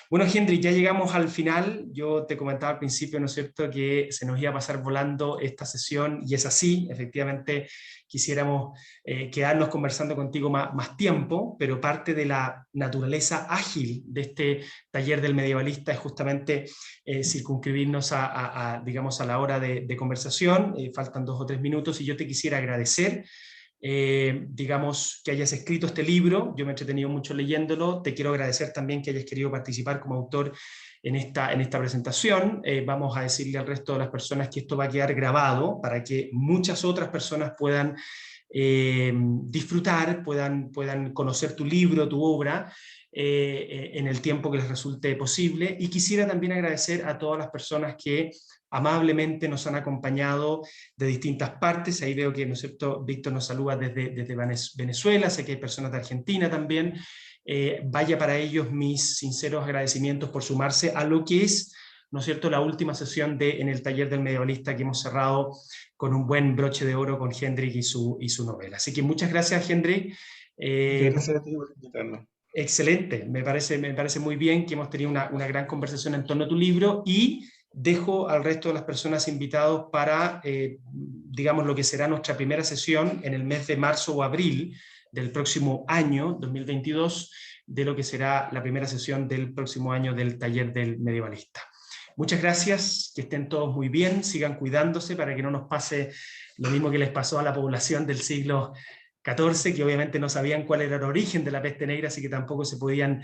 Bueno, Henry, ya llegamos al final. Yo te comentaba al principio, ¿no es cierto?, que se nos iba a pasar volando esta sesión, y es así. Efectivamente, quisiéramos quedarnos conversando contigo más tiempo, pero parte de la naturaleza ágil de este taller del medievalista es justamente circunscribirnos digamos, a la hora de conversación. Faltan 2 o 3 minutos y yo te quisiera agradecer digamos, que hayas escrito este libro. Yo me he entretenido mucho leyéndolo. Te quiero agradecer también que hayas querido participar como autor en esta presentación. Vamos a decirle al resto de las personas que esto va a quedar grabado para que muchas otras personas puedan disfrutar, puedan conocer tu libro, tu obra, en el tiempo que les resulte posible. Y quisiera también agradecer a todas las personas que amablemente nos han acompañado de distintas partes. Ahí veo que, ¿no es cierto?, Víctor nos saluda desde Venezuela, sé que hay personas de Argentina también. Vaya para ellos mis sinceros agradecimientos por sumarse a lo que es, ¿no es cierto?, la última sesión en el taller del medievalista que hemos cerrado con un buen broche de oro con Hendrik y su novela. Así que muchas gracias, Hendrik. Eh, gracias a ti por invitarnos. Excelente, me parece muy bien que hemos tenido una gran conversación en torno a tu libro, y dejo al resto de las personas invitados para, digamos, lo que será nuestra primera sesión en el mes de marzo o abril del próximo año, 2022, de lo que será la primera sesión del próximo año del taller del medievalista. Muchas gracias, que estén todos muy bien, sigan cuidándose para que no nos pase lo mismo que les pasó a la población del siglo XIV, que obviamente no sabían cuál era el origen de la peste negra, así que tampoco se podían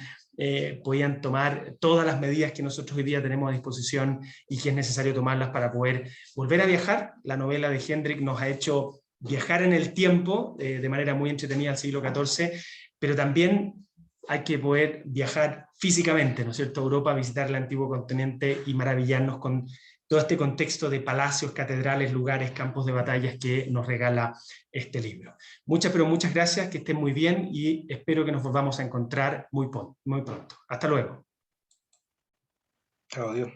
tomar todas las medidas que nosotros hoy día tenemos a disposición y que es necesario tomarlas para poder volver a viajar. La novela de Hendrik nos ha hecho viajar en el tiempo de manera muy entretenida al siglo XIV, pero también hay que poder viajar físicamente, ¿no es cierto?, a Europa, visitar el antiguo continente y maravillarnos con todo este contexto de palacios, catedrales, lugares, campos de batallas que nos regala este libro. Muchas, pero muchas gracias, que estén muy bien y espero que nos volvamos a encontrar muy pronto. Hasta luego. Chao, Dios.